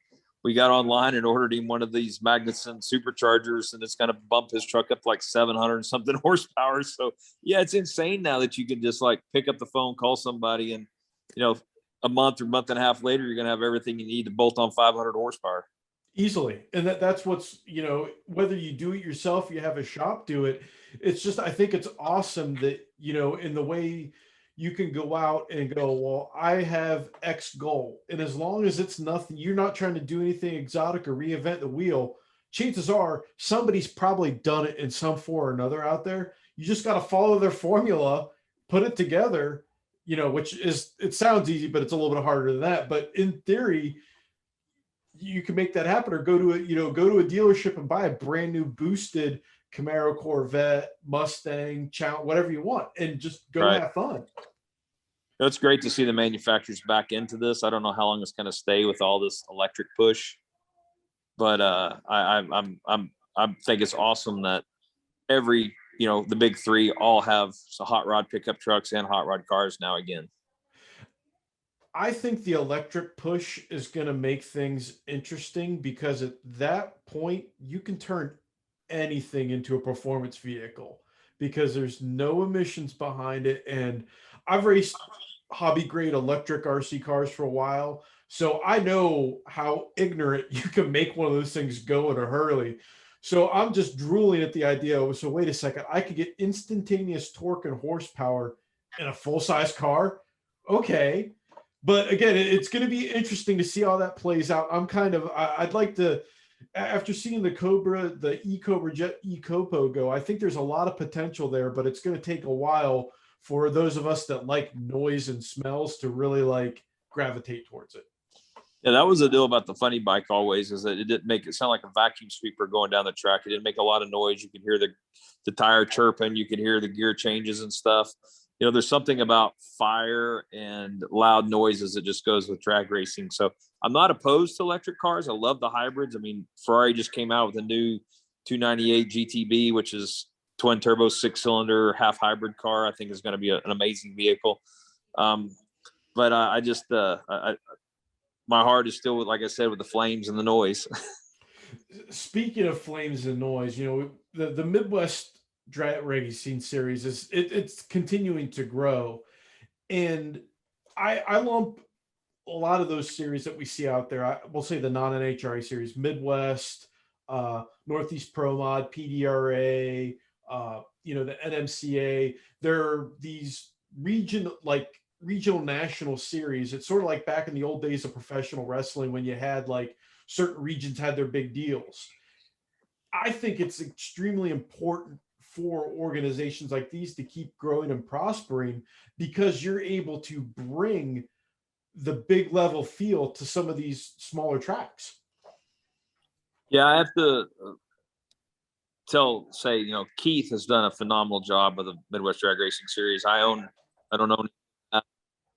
got online and ordered him one of these Magnuson superchargers, and it's going to bump his truck up to like 700 and something horsepower. So yeah, it's insane now that you can just like pick up the phone, call somebody, and, a month or month and a half later, you're going to have everything you need to bolt on 500 horsepower. Easily. And that's what's, whether you do it yourself, you have a shop do it. It's just, I think it's awesome that, in the way you can go out and go, well, I have X goal. And as long as it's nothing, you're not trying to do anything exotic or reinvent the wheel, chances are somebody's probably done it in some form or another out there. You just got to follow their formula, put it together, which is, it sounds easy, but it's a little bit harder than that. But in theory, you can make that happen, or go to a dealership and buy a brand new boosted Camaro, Corvette, Mustang, whatever you want, and just go have fun. It's great to see the manufacturers back into this. I don't know how long it's going to stay with all this electric push, but I think it's awesome that every, the big three all have hot rod pickup trucks and hot rod cars now again. I think the electric push is going to make things interesting, because at that point you can turn anything into a performance vehicle because there's no emissions behind it. And I've raced hobby grade electric RC cars for a while, so I know how ignorant you can make one of those things go in a hurry. So I'm just drooling at the idea. So wait a second, I could get instantaneous torque and horsepower in a full-size car. Okay. But again, it's going to be interesting to see how that plays out. I'd like to, after seeing the E-Cobra Jet E-Copo go, I think there's a lot of potential there, but it's going to take a while for those of us that like noise and smells to really gravitate towards it. Yeah, that was the deal about the funny bike always, is that it didn't make it sound like a vacuum sweeper going down the track. It didn't make a lot of noise. You could hear the tire chirping. You could hear the gear changes and stuff. there's something about fire and loud noises that just goes with drag racing. So I'm not opposed to electric cars. I love the hybrids. I mean, Ferrari just came out with a new 298 GTB, which is twin turbo, 6-cylinder, half hybrid car. I think is going to be an amazing vehicle. But I just, my heart is still, like I said, with the flames and the noise. Speaking of flames and noise, the Midwest drag racing series it's continuing to grow, and I lump a lot of those series that we see out there. We'll say the non-NHRA series, Midwest, Northeast Pro Mod, PDRA, the NMCA. They're these regional national series. It's sort of like back in the old days of professional wrestling when you had like certain regions had their big deals. I think it's extremely important for organizations like these to keep growing and prospering, because you're able to bring the big level feel to some of these smaller tracks. Yeah, I have to say, Keith has done a phenomenal job with the Midwest Drag Racing Series. I don't know.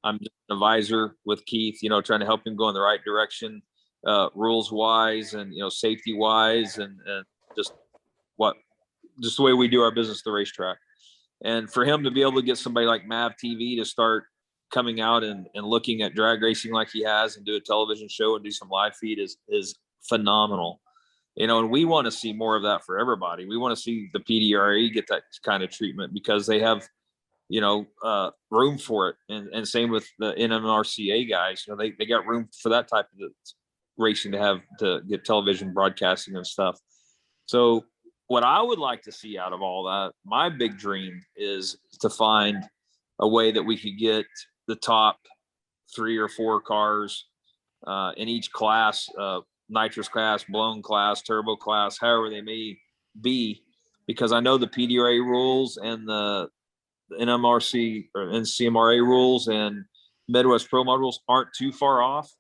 I'm just an advisor with Keith, trying to help him go in the right direction, rules wise and, safety wise, and just the way we do our business at the racetrack. And for him to be able to get somebody like Mav TV to start coming out and looking at drag racing like he has, and do a television show and do some live feed is phenomenal. And we want to see more of that for everybody. We want to see the PDRA get that kind of treatment because they have, room for it. And same with the NMRCA guys, they got room for that type of racing to get television broadcasting and stuff. So what I would like to see out of all that, my big dream is to find a way that we could get the top 3 or 4 cars in each class, nitrous class, blown class, turbo class, however they may be, because I know the PDRA rules and the NMRC or NCMRA rules and Midwest Pro Mod rules aren't too far off.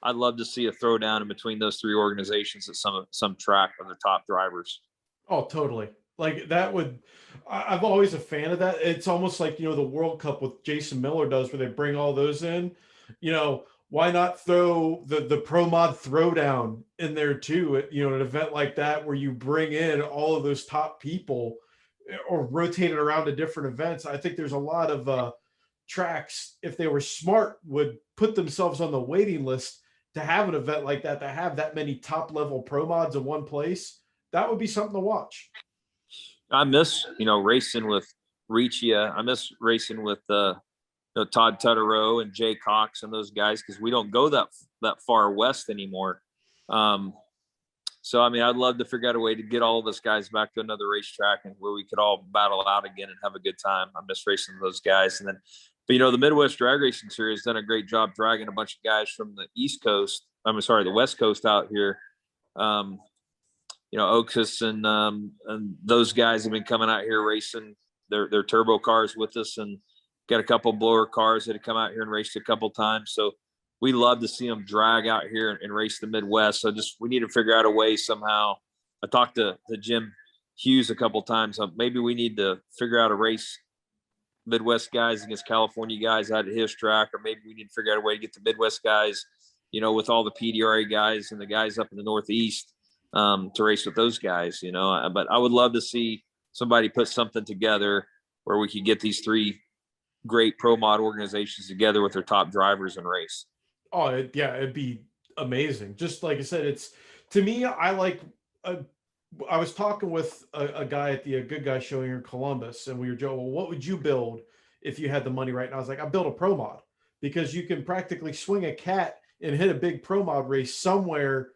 I'd love to see a throwdown in between those 3 organizations at some track of the top drivers. Oh, totally. Like that I'm always a fan of that. It's almost like, the World Cup with Jason Miller does, where they bring all those in. Why not throw the Pro Mod Throwdown in there too? An event like that where you bring in all of those top people, or rotate it around to different events. I think there's a lot of tracks, if they were smart, would put themselves on the waiting list to have an event like that, to have that many top level pro mods in one place. That would be something to watch. I miss, racing with Riccia. I miss racing with Todd Tutterow and Jay Cox and those guys, because we don't go that far west anymore. So, I'd love to figure out a way to get all of us guys back to another racetrack and where we could all battle out again and have a good time. I miss racing with those guys. And then, but the Midwest Drag Racing Series has done a great job dragging a bunch of guys from the East Coast. The West Coast out here. Oakus and those guys have been coming out here racing their turbo cars with us, and got a couple blower cars that have come out here and raced a couple times. So we love to see them drag out here and race the Midwest. So we need to figure out a way somehow. I talked to Jim Hughes a couple times. Maybe we need to figure out a race Midwest guys against California guys out at his track, or maybe we need to figure out a way to get the Midwest guys, with all the PDRA guys and the guys up in the Northeast to race with those guys, But I would love to see somebody put something together where we could get these 3 great pro mod organizations together with their top drivers and race. Oh, it'd be amazing. Just like I said, to me, I was talking with a guy at the Good Guy show here in Columbus, and we were joking, well, what would you build if you had the money right now? I was like, I built a pro mod, because you can practically swing a cat and hit a big pro mod race somewhere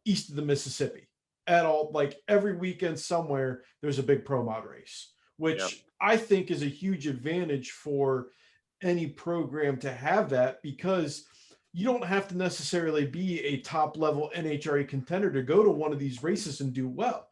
east of the Mississippi at all. Like every weekend somewhere, there's a big pro mod race, which I think is a huge advantage for any program to have that, because you don't have to necessarily be a top level NHRA contender to go to one of these races and do well.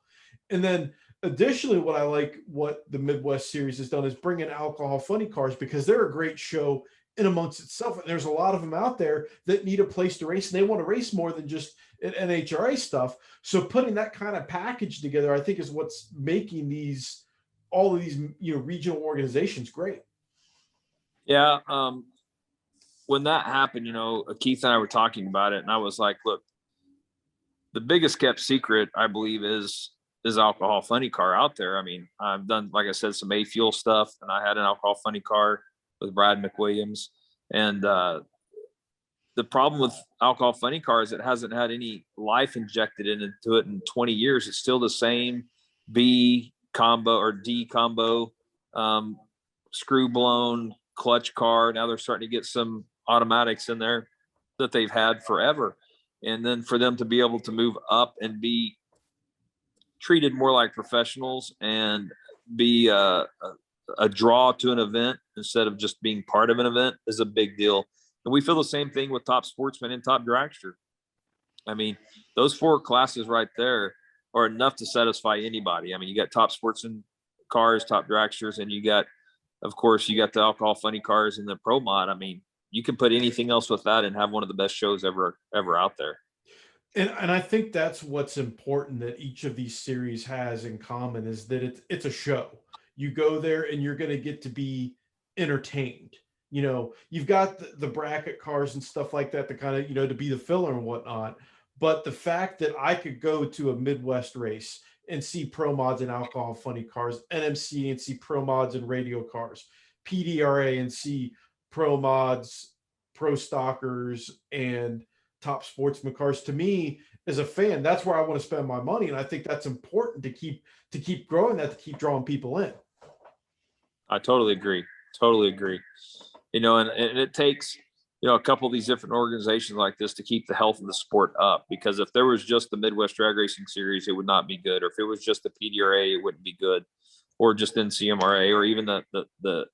And then additionally, what I like what the Midwest Series has done is bring in alcohol funny cars, because they're a great show in amongst itself. And there's a lot of them out there that need a place to race, and they want to race more than just NHRA stuff. So putting that kind of package together, I think, is what's making all of these regional organizations great. Yeah. When that happened, Keith and I were talking about it, and I was like, look, the biggest kept secret, I believe, is alcohol funny car out there. I mean, I've done, like I said, some A-Fuel stuff, and I had an alcohol funny car with Brad McWilliams. And the problem with alcohol funny cars, it hasn't had any life injected into it in 20 years. It's still the same B combo or D combo, screw blown clutch car. Now they're starting to get some automatics in there that they've had forever. And then for them to be able to move up and be treated more like professionals and be a draw to an event instead of just being part of an event is a big deal. And we feel the same thing with Top Sportsman and Top Dragster. I mean, those 4 classes right there are enough to satisfy anybody. I mean, you got Top Sportsman cars, Top Dragsters, and you got, of course, you got the alcohol funny cars and the Pro Mod. I mean, you can put anything else with that and have one of the best shows ever out there. And I think that's what's important that each of these series has in common is that it's a show. You go there and you're going to get to be entertained. You've got the bracket cars and stuff like that to kind of, to be the filler and whatnot. But the fact that I could go to a Midwest race and see Pro Mods and alcohol funny cars, NMC and see Pro Mods and radio cars, PDRA and see Pro Mods, Pro Stockers, and Top Sportsman cars, to me as a fan, that's where I want to spend my money. And I think that's important to keep growing that, to keep drawing people in. I totally agree. And it takes, a couple of these different organizations like this to keep the health of the sport up, because if there was just the Midwest Drag Racing Series, it would not be good. Or if it was just the PDRA, it wouldn't be good, or just NCMRA, or even the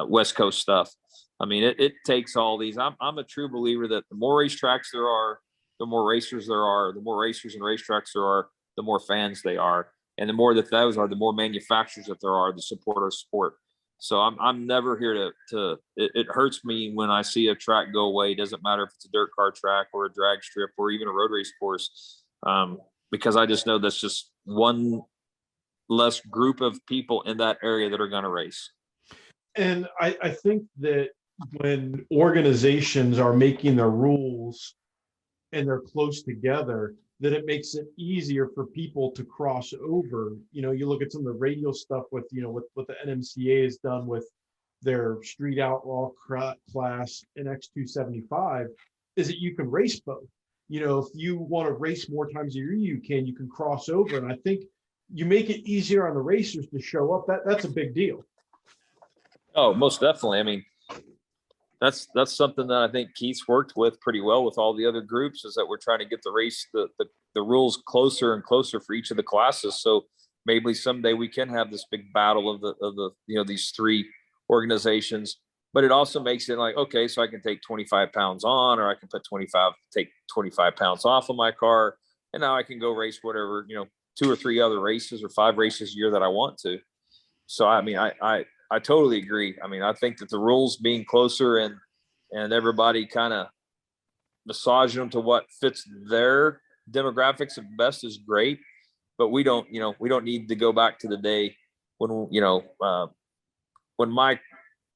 West Coast stuff. I mean, it takes all these. I'm a true believer that the more racetracks there are, the more racers there are, the more racers and racetracks there are, the more fans they are. And the more that those are, the more manufacturers that there are to support our sport. So I'm never here to it hurts me when I see a track go away. It doesn't matter if it's a dirt car track or a drag strip or even a road race course, because I just know that's just one less group of people in that area that are going to race. And I think that when organizations are making their rules and they're close together, that it makes it easier for people to cross over. You look at some of the radio stuff with, what the NMCA has done with their Street Outlaw class in X275, is that you can race both. If you want to race more times a year, you can cross over. And I think you make it easier on the racers to show up. That's a big deal. Oh, most definitely. I mean, that's something that I think Keith's worked with pretty well with all the other groups, is that we're trying to get the race, the rules closer and closer for each of the classes. So maybe someday we can have this big battle of the these 3 organizations, but it also makes it like, okay, so I can take 25 pounds on, or I can take 25 pounds off of my car. And now I can go race whatever, 2 or 3 other races or 5 races a year that I want to. So, I mean, I totally agree. I mean, I think that the rules being closer and everybody kind of massaging them to what fits their demographics at best is great. But we don't need to go back to the day when, when my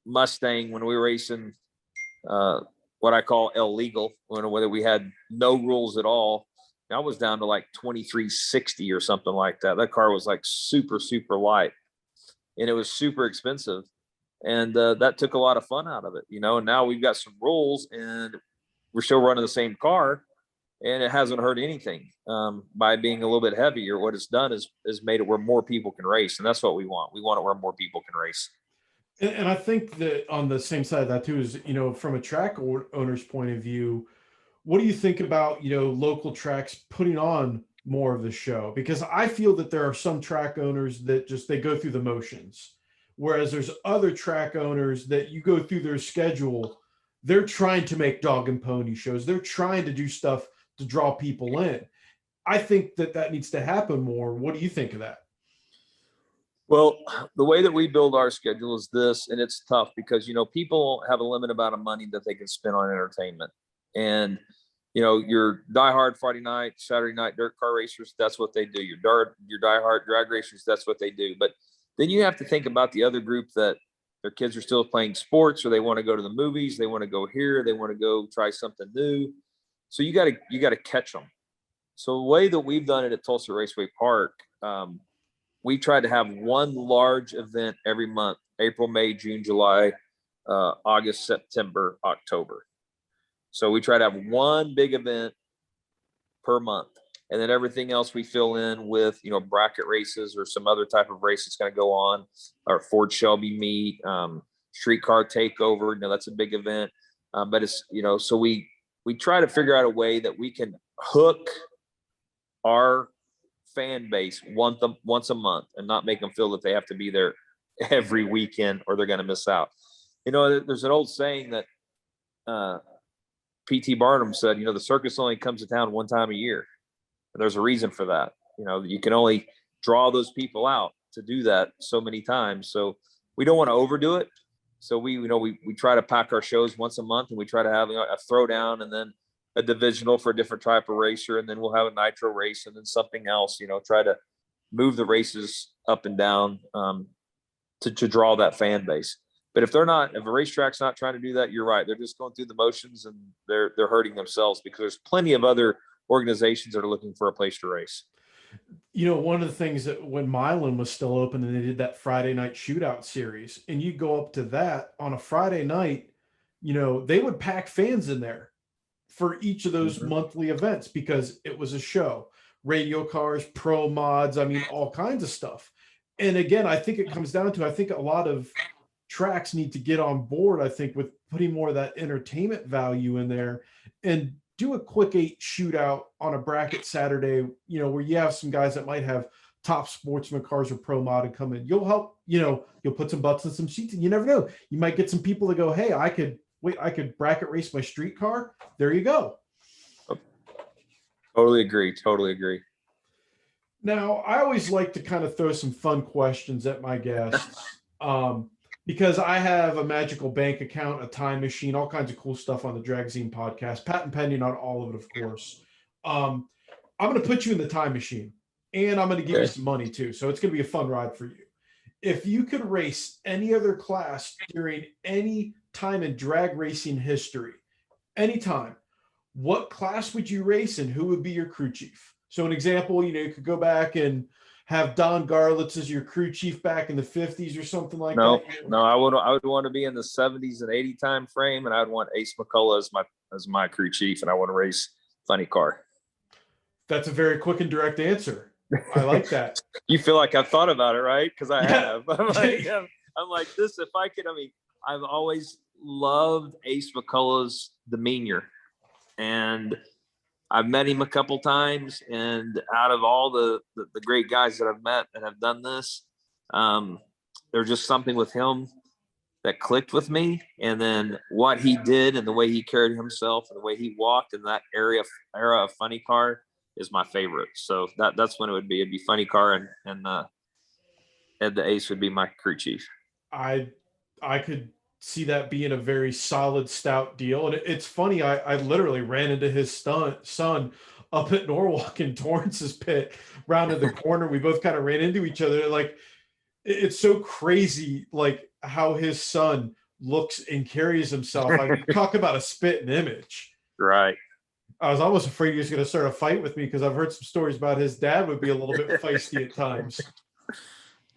Mustang, when we were racing what I call illegal, whether we had no rules at all, I was down to like 2360 or something like that. That car was like super, super light. And it was super expensive, and that took a lot of fun out of it, and now we've got some rules and we're still running the same car, and it hasn't hurt anything by being a little bit heavier. What it's done is made it where more people can race. And that's what we want. We want it where more people can race. And I think that on the same side of that too is, from a track owner's point of view, what do you think about, local tracks putting on more of the show? Because I feel that there are some track owners that they go through the motions, whereas there's other track owners that you go through their schedule, they're trying to make dog and pony shows, they're trying to do stuff to draw people in. I think that needs to happen more. What do you think of that? Well, the way that we build our schedule is this, and it's tough because people have a limited amount of money that they can spend on entertainment. And your diehard Friday night, Saturday night dirt car racers, that's what they do. Your diehard drag racers, that's what they do. But then you have to think about the other group that their kids are still playing sports, or they want to go to the movies, they want to go here, they want to go try something new. So you got to catch them. So the way that we've done it at Tulsa Raceway Park, we try to have one large event every month: April, May, June, July, August, September, October. So we try to have one big event per month, and then everything else we fill in with, bracket races or some other type of race that's going to go on, or Ford Shelby meet, streetcar takeover. That's a big event. But it's, so we try to figure out a way that we can hook our fan base once a month and not make them feel that they have to be there every weekend or they're going to miss out. There's an old saying that P.T. Barnum said, the circus only comes to town one time a year. And there's a reason for that. You can only draw those people out to do that so many times. So we don't want to overdo it. So we try to pack our shows once a month, and we try to have a throwdown, and then a divisional for a different type of racer, and then we'll have a nitro race, and then something else. Try to move the races up and down to draw that fan base. But if a racetrack's not trying to do that, you're right. They're just going through the motions, and they're hurting themselves, because there's plenty of other organizations that are looking for a place to race. One of the things that when Milan was still open and they did that Friday night shootout series, and you go up to that on a Friday night, they would pack fans in there for each of those monthly events, because it was a show, radio cars, pro mods, all kinds of stuff. And again, I think it comes down to, I think a lot of tracks need to get on board, I think, with putting more of that entertainment value in there, and do a quick 8 shootout on a bracket Saturday, where you have some guys that might have top sportsman cars or pro mod and come in. You'll help, you'll put some butts in some seats, and you never know. You might get some people to go, hey, I could bracket race my street car. There you go. Totally agree. Now, I always like to kind of throw some fun questions at my guests. Because I have a magical bank account, a time machine, all kinds of cool stuff on the Dragzine podcast, patent pending on all of it, of course. I'm going to put you in the time machine, and I'm going to give you some money too. So it's going to be a fun ride for you. If you could race any other class during any time in drag racing history, anytime, what class would you race, and who would be your crew chief? So an example, you could go back and have Don Garlitz as your crew chief back in the 50s or something like that? No, I would want to be in the 70s and 80 time frame, and I'd want Ace McCullough as my crew chief, and I want to race funny car. That's a very quick and direct answer. I like that. You feel like I've thought about it, right? Because I have. I'm like this. If I could, I've always loved Ace McCullough's demeanor, and I've met him a couple times, and out of all the great guys that I've met that have done this, there's just something with him that clicked with me. And then what he did, and the way he carried himself, and the way he walked in that era of funny car is my favorite. So that's when it would be. It'd be funny car, and Ed the Ace would be my crew chief. I could see that being a very solid, stout deal. And it's funny, I literally ran into his son up at Norwalk in Torrance's pit, rounded the corner. We both kind of ran into each other. Like, it's so crazy, like how his son looks and carries himself. Talk about a spitting image. Right. I was almost afraid he was going to start a fight with me, because I've heard some stories about his dad would be a little bit feisty at times.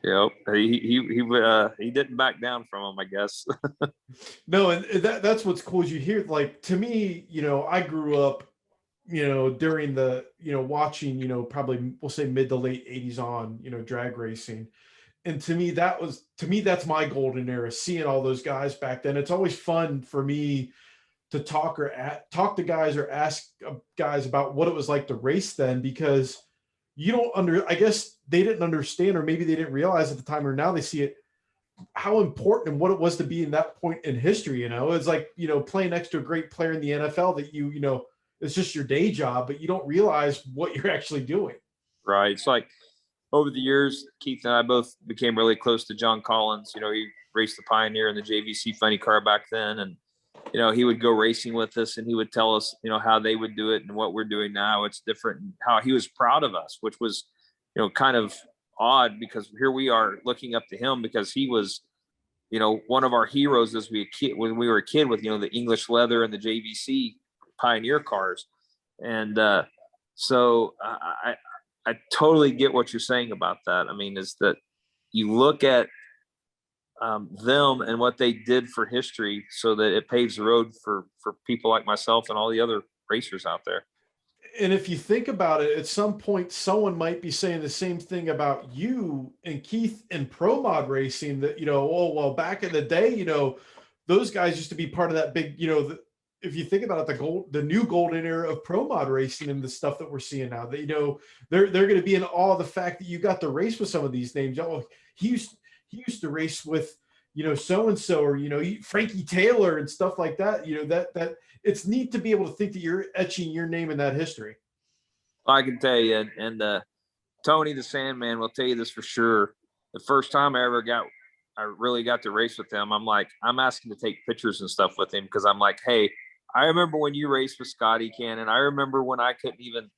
Yep, he didn't back down from him, I guess. No, and that's what's cool is you hear, like, to me, I grew up, during the, watching, probably we'll say mid to late 80s on, drag racing. And to me, that's my golden era, seeing all those guys back then. It's always fun for me to talk to guys or ask guys about what it was like to race then, because I guess they didn't understand, or maybe they didn't realize at the time, or now they see it, how important and what it was to be in that point in history. It's like, playing next to a great player in the NFL that it's just your day job, but you don't realize what you're actually doing. Right. It's like over the years, Keith and I both became really close to John Collins. He raced the Pioneer in the JVC funny car back then. And, he would go racing with us, and he would tell us, how they would do it and what we're doing now. It's different, and how he was proud of us, which was, kind of odd, because here we are looking up to him, because he was, one of our heroes as when we were a kid with, the English leather and the JVC Pioneer cars. And so I totally get what you're saying about that. I mean, is that you look at them and what they did for history so that it paves the road for people like myself and all the other racers out there. And if you think about it, at some point, someone might be saying the same thing about you and Keith in pro mod racing, that, oh, well, back in the day, those guys used to be part of that big, if you think about it, the new golden era of pro mod racing and the stuff that we're seeing now, that, they're going to be in awe of the fact that you got to race with some of these names. Oh, he used to race with, so-and-so, or, Frankie Taylor and stuff like that, that it's neat to be able to think that you're etching your name in that history. I can tell you, and Tony the Sandman will tell you this for sure. The first time I really got to race with him, I'm asking to take pictures and stuff with him, because I'm like, hey, I remember when you raced with Scotty Cannon. I remember when I couldn't even,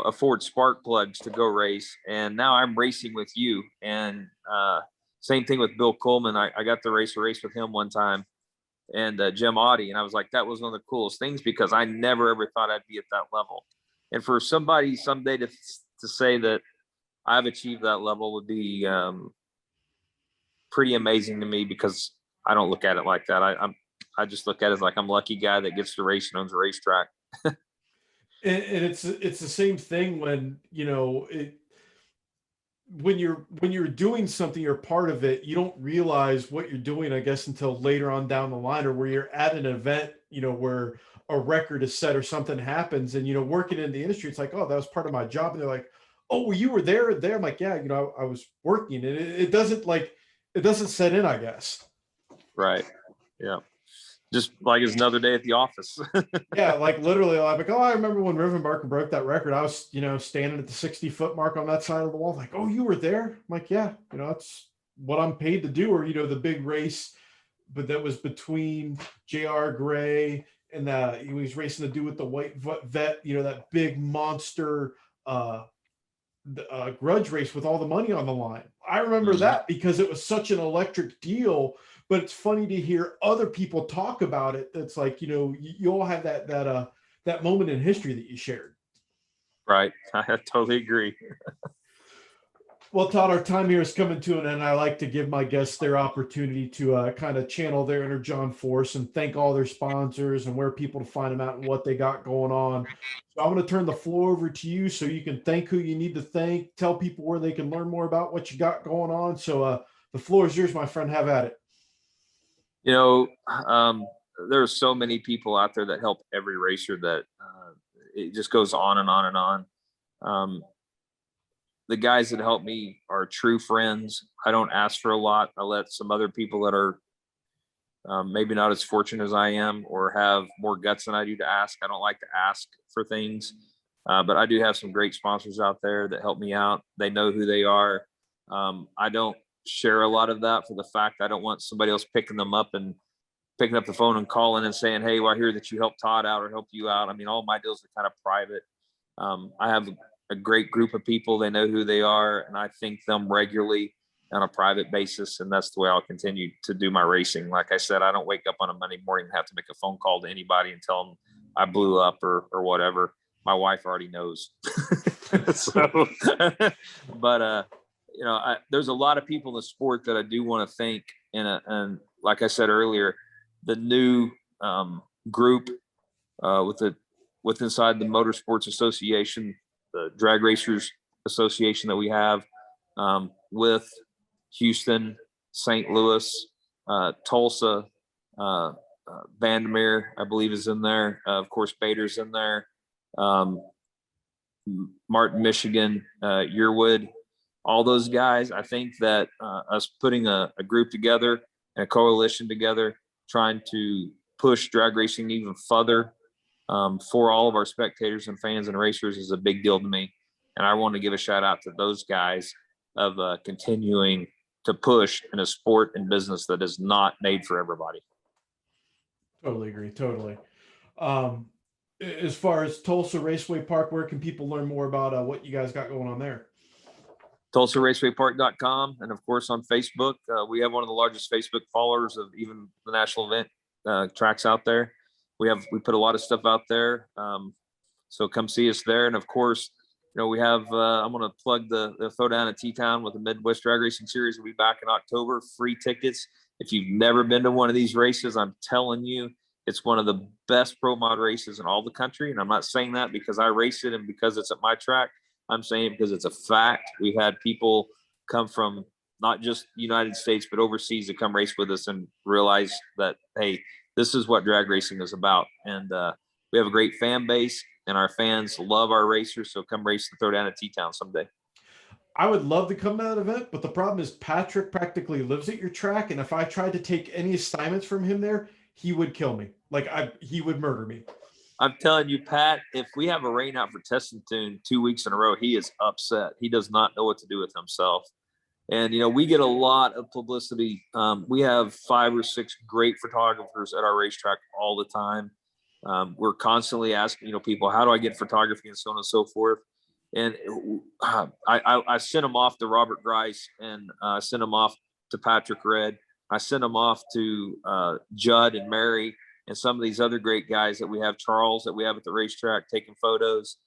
afford spark plugs to go race, and now I'm racing with you. And same thing with Bill Coleman. I got to race with him one time, and Jim Audie, and I was like, that was one of the coolest things, because I never ever thought I'd be at that level. And for somebody someday to say that I've achieved that level would be pretty amazing to me, because I don't look at it like that. I just look at it as like I'm a lucky guy that gets to race and owns a racetrack. And it's the same thing when, when you're doing something, you're part of it, you don't realize what you're doing, I guess, until later on down the line, or where you're at an event, where a record is set or something happens, and, working in the industry, it's like, oh, that was part of my job. And they're like, oh, well, you were there. I'm like, yeah, I was working. And it doesn't set in, I guess. Right. Yeah. Just like it's another day at the office. Yeah, like literally, I'm like, oh, I remember when Rivenbarker broke that record. I was, standing at the 60-foot mark on that side of the wall. Like, oh, you were there? I'm like, yeah, that's what I'm paid to do. Or, the big race, but that was between J.R. Gray and he was racing the dude with the white vet, that big monster grudge race with all the money on the line. I remember that because it was such an electric deal. But it's funny to hear other people talk about it. That's like, you all have that moment in history that you shared. Right. I totally agree. Well, Todd, our time here is coming to an end. I like to give my guests their opportunity to kind of channel their inner John Force and thank all their sponsors and where people to find them out and what they got going on. So I'm going to turn the floor over to you so you can thank who you need to thank, tell people where they can learn more about what you got going on. So the floor is yours, my friend. Have at it. There's so many people out there that help every racer that it just goes on and on and on. The guys that help me are true friends. I don't ask for a lot. I let some other people that are maybe not as fortunate as I am or have more guts than I do to ask. I don't like to ask for things, but I do have some great sponsors out there that help me out. They know who they are. I don't share a lot of that for the fact I don't want somebody else picking them up and picking up the phone and calling and saying, hey, well, I hear that you helped Todd out or helped you out. I mean, all my deals are kind of private. I have a great group of people. They know who they are, and I thank them regularly on a private basis. And that's the way I'll continue to do my racing. Like I said, I don't wake up on a Monday morning and have to make a phone call to anybody and tell them I blew up or whatever. My wife already knows. So, but, there's a lot of people in the sport that I do want to thank. And like I said earlier, the new group with inside the Motorsports Association, the Drag Racers Association that we have with Houston, St. Louis, Tulsa, Vandermeer, I believe is in there. Of course, Vader's in there. Martin, Michigan, Yearwood. All those guys, I think that us putting a group together and a coalition together, trying to push drag racing even further for all of our spectators and fans and racers is a big deal to me. And I want to give a shout out to those guys of continuing to push in a sport and business that is not made for everybody. Totally agree. Totally. As far as Tulsa Raceway Park, where can people learn more about what you guys got going on there? TulsaRacewayPark.com, and of course on Facebook. We have one of the largest Facebook followers of even the national event tracks out there. We put a lot of stuff out there, so come see us there. And of course, we have. I'm going to plug the Throwdown at T-Town with the Midwest Drag Racing Series. We'll be back in October. Free tickets. If you've never been to one of these races, I'm telling you, it's one of the best pro mod races in all the country. And I'm not saying that because I race it and because it's at my track. I'm saying it because it's a fact. We've had people come from not just the United States, but overseas to come race with us and realize that, hey, this is what drag racing is about. And we have a great fan base, and our fans love our racers. So come race the Throwdown at T-Town someday. I would love to come to that event, but the problem is Patrick practically lives at your track. And if I tried to take any assignments from him there, he would kill me. He would murder me. I'm telling you, Pat, if we have a rain out for testing tune 2 weeks in a row, he is upset. He does not know what to do with himself. And, we get a lot of publicity. We have 5 or 6 great photographers at our racetrack all the time. We're constantly asking, people, how do I get photography and so on and so forth. And I sent them off to Robert Grice, and I sent them off to Patrick Red. I sent them off to Judd and Mary, and some of these other great guys that we have, Charles, that we have at the racetrack taking photos.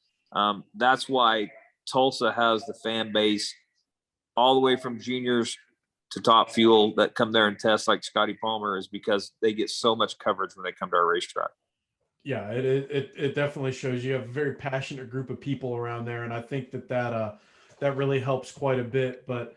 That's why Tulsa has the fan base all the way from juniors to top fuel that come there and test, like Scotty Palmer, is because they get so much coverage when they come to our racetrack. Yeah, it definitely shows you have a very passionate group of people around there. And I think that really helps quite a bit. But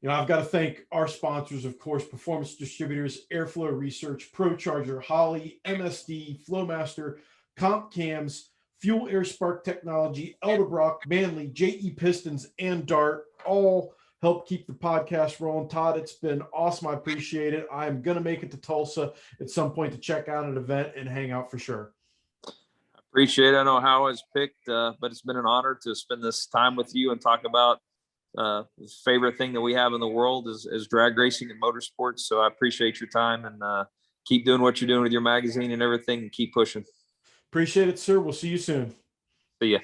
I've got to thank our sponsors, of course, Performance Distributors, Airflow Research, ProCharger, Holly, MSD, Flowmaster, Comp Cams, Fuel Air Spark Technology, Eldebrock, Manley, JE Pistons, and Dart all help keep the podcast rolling. Todd, it's been awesome. I appreciate it. I'm going to make it to Tulsa at some point to check out an event and hang out for sure. Appreciate it. I know how I was picked, but it's been an honor to spend this time with you and talk about the favorite thing that we have in the world is drag racing and motorsports. So I appreciate your time, and keep doing what you're doing with your magazine and everything, and keep pushing. Appreciate it, sir. We'll see you soon. See ya.